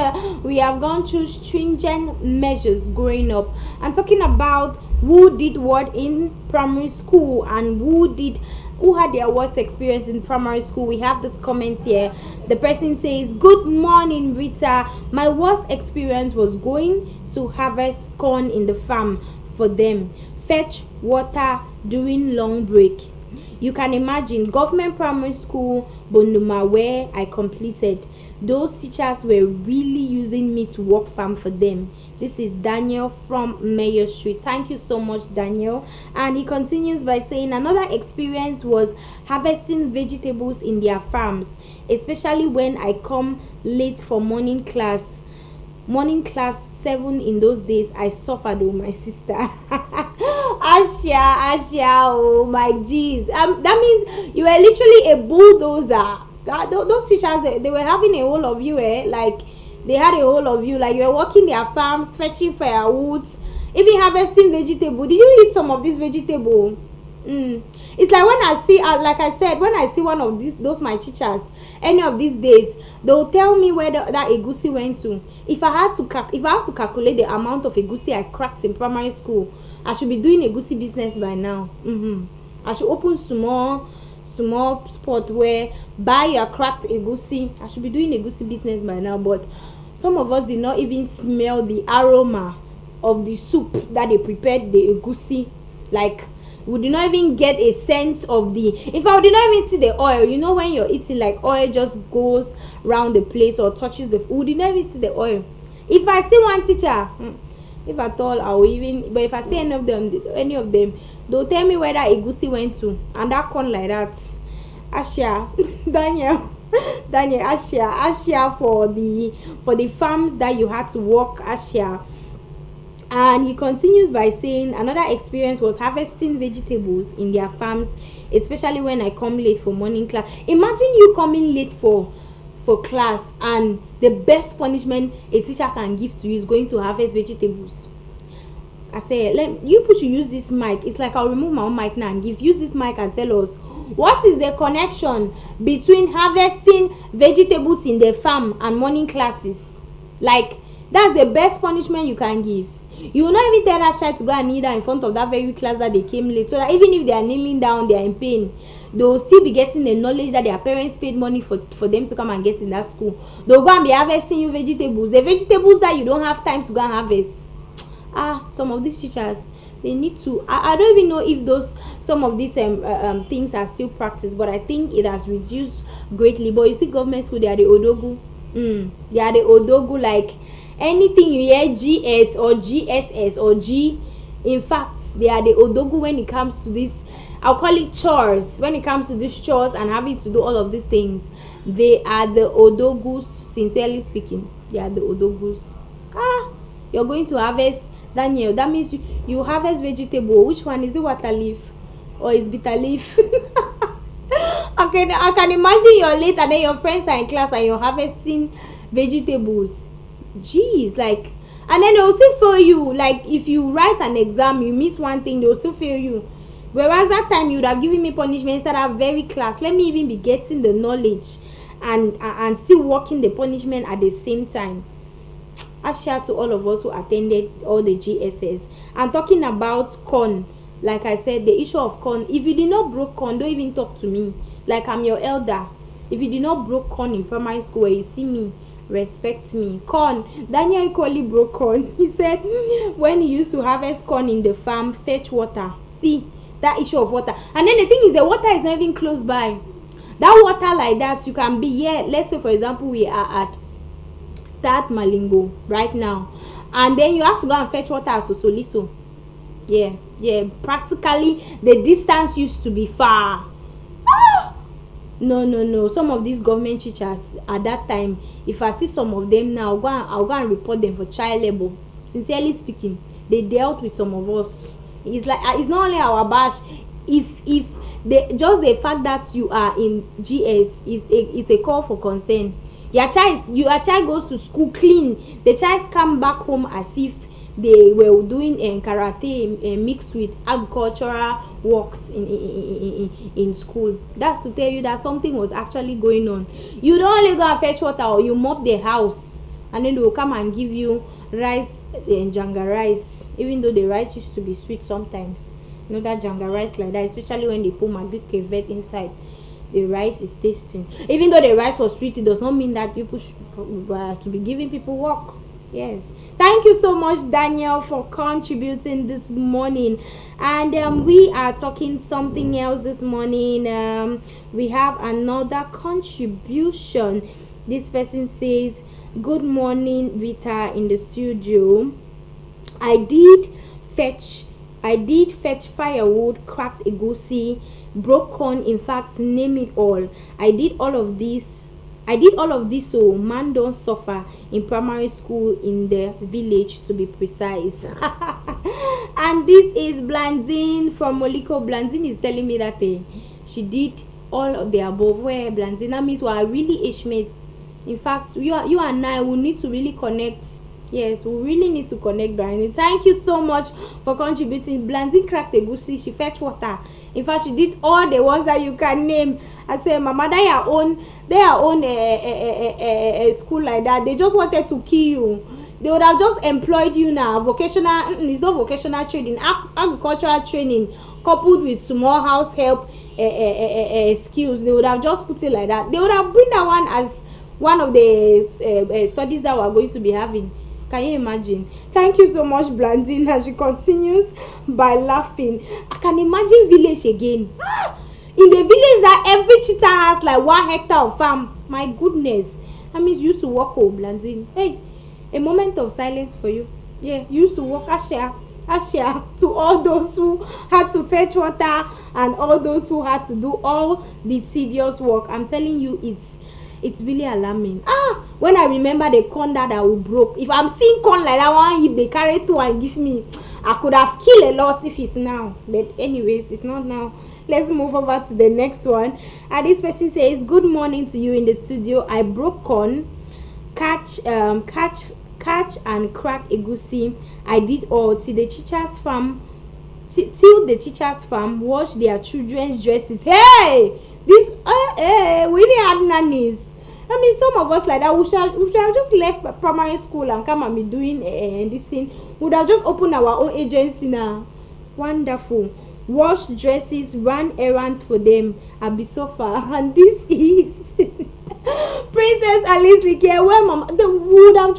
A: we have gone through stringent measures growing up. And talking about who did what in primary school and who had their worst experience in primary school, we have this comment here. The person says, "Good morning, Rita. My worst experience was going to harvest corn in the farm for them, fetch water during long break. You can imagine government primary school, Bonuma, where I completed. Those teachers were really using me to work farm for them." This is Daniel from Mayor Street. Thank you so much, Daniel. And he continues by saying, "Another experience was harvesting vegetables in their farms, especially when I come late for morning class. Morning class 7 in those days. I suffered, oh my sister." Asha, oh my jeez. That means you were literally a bulldozer. God, those teachers, they were having a hold of you, like they had a hold of you, like you were working their farms, fetching firewoods, even harvesting vegetable. Did you eat some of this vegetable? It's like when I see, like I said, when I see one of those my teachers, any of these days, they'll tell me where that egusi went to. If I have to calculate the amount of egusi I cracked in primary school, I should be doing egusi business by now. I should open small spot where buy your cracked egusi. I should be doing egusi business by now. But some of us did not even smell the aroma of the soup that they prepared the egusi. Like, we did not even get a sense of the, in fact, we did not even see the oil. When you're eating, like oil just goes round the plate or touches the food, we did not even see the oil. If I see one teacher, if at all, I will even, but if I see any of them, they'll tell me where that egusi went to, and that corn like that. Asha, Daniel, Asha for the farms that you had to work, Asha. And he continues by saying, "Another experience was harvesting vegetables in their farms, especially when I come late for morning class." Imagine you coming late for class, and the best punishment a teacher can give to you is going to harvest vegetables. I say, you should use this mic. It's like I'll remove my own mic now and use this mic and tell us what is the connection between harvesting vegetables in the farm and morning classes. Like, that's the best punishment you can give. You will not even tell that child to go and kneel down in front of that very class that they came late, so that even if they are kneeling down, they are in pain, they will still be getting the knowledge that their parents paid money for them to come and get in that school. They'll go and be harvesting you vegetables, the vegetables that you don't have time to go and harvest. Some of these teachers, they need to, I don't even know if some of these things are still practiced, but I think it has reduced greatly. But you see, government school, they are the odogu. They are the odogu. Like, anything you hear GS or GSS or G, in fact, they are the odogu when it comes to this. I'll call it chores. When it comes to these chores and having to do all of these things, they are the odogus. Sincerely speaking, they are the odogus. You're going to harvest, Daniel. That means you harvest vegetable. Which one is it? Water leaf or is bitter leaf? I can imagine you're late and then your friends are in class and you're harvesting vegetables. Jeez, like, and then they'll still fail you. Like, if you write an exam, you miss one thing, they'll still fail you. Whereas that time you would have given me punishment instead of very class. Let me even be getting the knowledge and still working the punishment at the same time. I share to all of us who attended all the GSS. And talking about corn, like I said, the issue of corn. If you did not broke corn, don't even talk to me. Like, I'm your elder. If you did not broke corn in primary school where you see me, respect me. Corn, Daniel equally broke corn. He said when he used to harvest corn in the farm, fetch water. See, that issue of water. And then the thing is, the water is not even close by. That water like that, you can be here. Let's say, for example, we are at that Malingo right now, and then you have to go and fetch water at Sosoliso. Practically the distance used to be far. No. Some of these government teachers at that time, if I see some of them now, I'll go and report them for child labor. Sincerely speaking, they dealt with some of us. It's like it's not only our bash. If just the fact that you are in GS is a call for concern. Your child goes to school clean. The child come back home as if they were doing karate mixed with agricultural works in school. That's to tell you that something was actually going on. You don't only go and fetch water or you mop the house and then they will come and give you rice and janga rice, even though the rice used to be sweet sometimes. You know that janga rice like that, especially when they put maggi crevet inside. The rice is tasting. Even though the rice was sweet, it does not mean that people should to be giving people work. Yes, thank you so much, Daniel, for contributing this morning. And we are talking something else this morning. We have another contribution. This person says, good morning, Vita, in the studio. I did fetch firewood, cracked egusi, broke corn, in fact, name it all. I did all of this so man don't suffer in primary school in the village, to be precise. And this is Blandine from Moliko. Blandine is telling me that she did all of the above. Where Blandine means we are really age mates. In fact, you and I will need to really connect. Yes, we really need to connect, Blandine. Thank you so much for contributing. Blandine cracked egusi, she fetched water. In fact, she did all the ones that you can name. I said, Mama, they are own a school like that. They just wanted to kill you. They would have just employed you now. Vocational, it's not vocational training, agricultural training coupled with small house help skills. They would have just put it like that. They would have bring that one as one of the studies that we're going to be having. Can you imagine? Thank you so much, Blandine. As she continues by laughing, I can imagine village again. In the village that every cheetah has like 1 hectare of farm. My goodness, that means you used to walk home, Blandine. Hey, a moment of silence for you. Yeah, you used to walk Asha to all those who had to fetch water and all those who had to do all the tedious work. I'm telling you, it's really alarming. When I remember the corn that I will broke. If I'm seeing corn like that one, if they carry 2 and give me, I could have killed a lot if it's now. But anyways, it's not now. Let's move over to the next one. And this person says, good morning to you in the studio. I broke corn, catch and crack egusi. I did all till the teachers farm wash their children's dresses. Hey, this we didn't have nannies. I mean, some of us like that, we should have just left primary school and come and be doing this thing. We would have just opened our own agency now. Wonderful. Wash dresses, ran errands for them. I'll be so far. And this is Princess Alice Likia, where Mama would have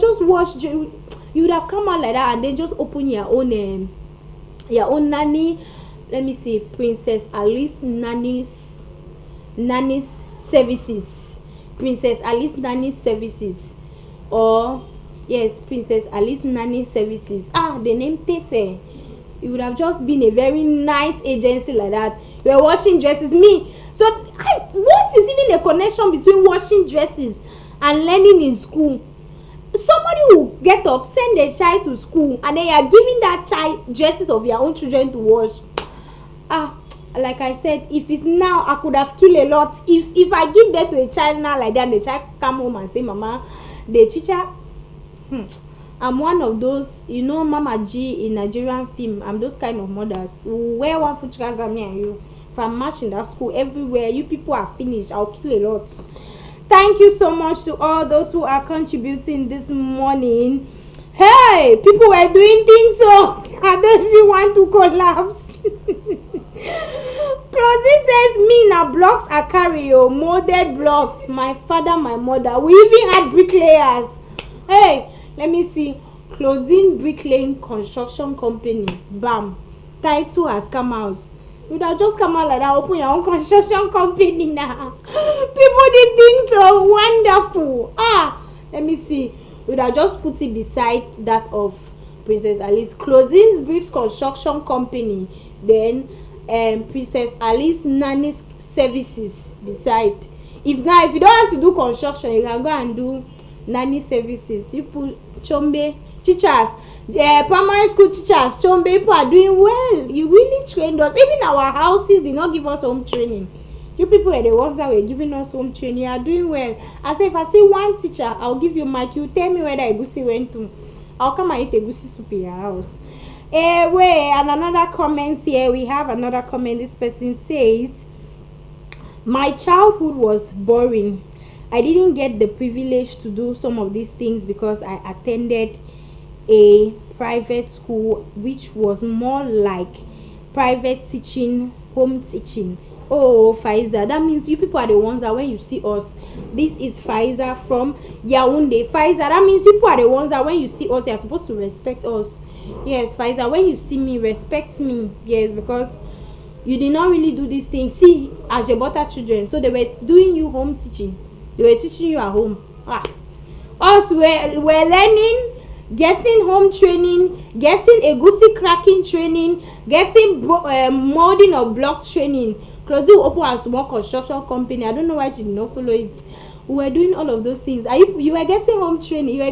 A: just washed. You would have come out like that and then just open your own nanny. Let me see, Princess Alice nanny's services. Princess Alice nanny services. Or yes, Princess Alice nanny services. The name Tese. It would have just been a very nice agency like that. You were washing dresses. So what is even the connection between washing dresses and learning in school? Somebody will get up, send a child to school, and then you are giving that child dresses of your own children to wash. Like I said, if it's now, I could have killed a lot. If I give birth to a child now like that, the child come home and say, Mama, the teacher, I'm one of those, Mama G in Nigerian film. I'm those kind of mothers who wear one foot trouser, me and you. If I'm marching that school everywhere, you people are finished. I'll kill a lot. Thank you so much to all those who are contributing this morning. Hey, people were doing things so I don't even want to collapse. Closing says, me na blocks are carry molded blocks. My father, my mother. We even had bricklayers. Hey, let me see. Clothing Bricklaying Construction Company. Bam. Title has come out. You would have just come out like that, open your own construction company now. People did things so wonderful. Let me see. You would have just put it beside that of Princess Alice. Clothing Bricks Construction Company. Then Princess Alice nanny services beside. If you don't want to do construction, you can go and do nanny services. You put Chombe teachers, primary school teachers, Chombe people are doing well. You really trained us. Even our houses did not give us home training. You people are the ones that were giving us home training. You are doing well. I say if I see one teacher, I'll give you mic. You tell me where the egusi went to. I'll come and eat egusi soup in your house. Wait, and another comment here. We have another comment. This person says, my childhood was boring. I didn't get the privilege to do some of these things because I attended a private school which was more like private teaching, home teaching. Oh, Faiza, that means you people are the ones that when you see us, this is Faiza from Yaoundé. Faiza, that means you people are the ones that when you see us, you are supposed to respect us. Yes, Faiza, when you see me, respect me. Yes, because you did not really do these things. See, as your butter children, so they were doing you home teaching. They were teaching you at home. Us, we're learning, getting home training, getting egusi cracking training, getting molding of block training. Claudia open a small construction company. I don't know why she did not follow it. We were doing all of those things. You were getting home training. You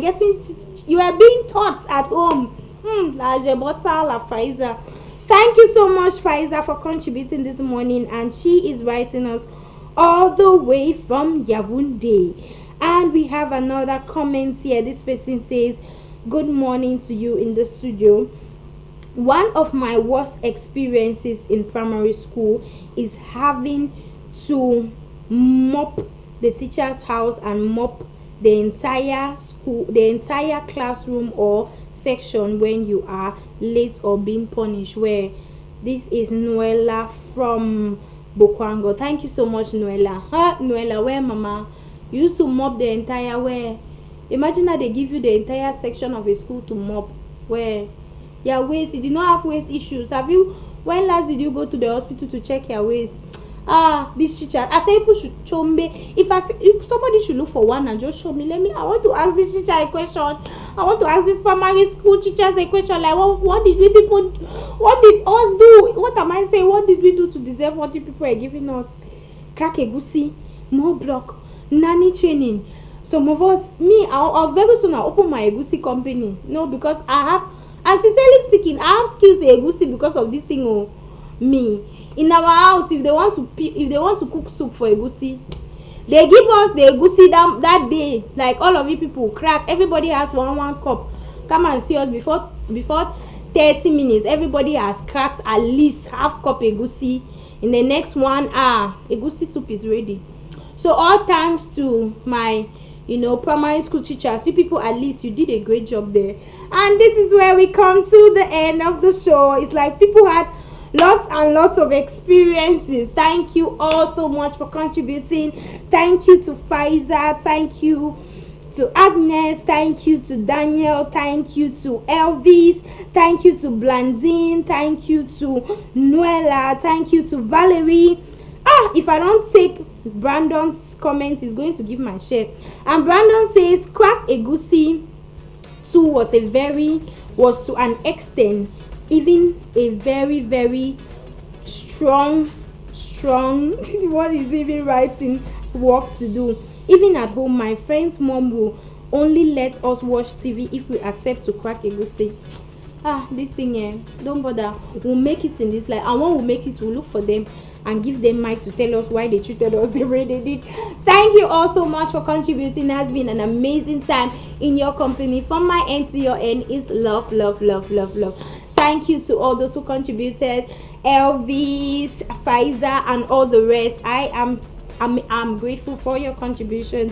A: were being taught at home. La Jebota, La Faiza. Thank you so much, Faiza, for contributing this morning. And she is writing us all the way from Yaoundé. And we have another comment here. This person says, good morning to you in the studio. One of my worst experiences in primary school is having to mop the teacher's house and mop the entire school, the entire classroom or section when you are late or being punished. Where this is Noella from Bokwango. Thank you so much, Noella. Noella, where mama? You used to mop the entire where? Imagine that they give you the entire section of a school to mop. Where? Your waist, you did not have waist issues. Have you? When last did you go to the hospital to check your waist? This teacher, I say people should show me. If somebody should look for one and just show me, I want to ask this teacher a question. I want to ask this primary school teachers a question. Like, what did us do? What am I saying? What did we do to deserve what the people are giving us? Crack egusi, more block, nanny training. Some of us, I'll very soon open my egusi company. No, because I have, and sincerely speaking, I have skills in egusi because of this thing. Me. In our house, if they want to cook soup for egusi, they give us the egusi that day. Like all of you people crack. Everybody has one cup. Come and see us before 30 minutes. Everybody has cracked at least half cup egusi. In the next 1 hour, egusi soup is ready. So all thanks to my primary school teachers. You people, at least you did a great job there. And this is where we come to the end of the show. It's like people had lots and lots of experiences. Thank you all so much for contributing. Thank you to Faiza. Thank you to Agnes. Thank you to Daniel. Thank you to Elvis. Thank you to Blandine. Thank you to Noella. Thank you to Valerie. If I don't take Brandon's comments, he's going to give my share. And Brandon says crack egusi too was to an extent even a very, very strong what is even writing work to do. Even at home, my friend's mom will only let us watch TV if we accept to crack egusi. This thing don't bother. We'll make it in this life, and when we make it, we'll look for them and give them mic to tell us why they treated us the way they did. Thank you all so much for contributing. It has been an amazing time in your company. From my end to your end is love. Thank you to all those who contributed, Elvis, Faiza, and all the rest. I'm grateful for your contributions.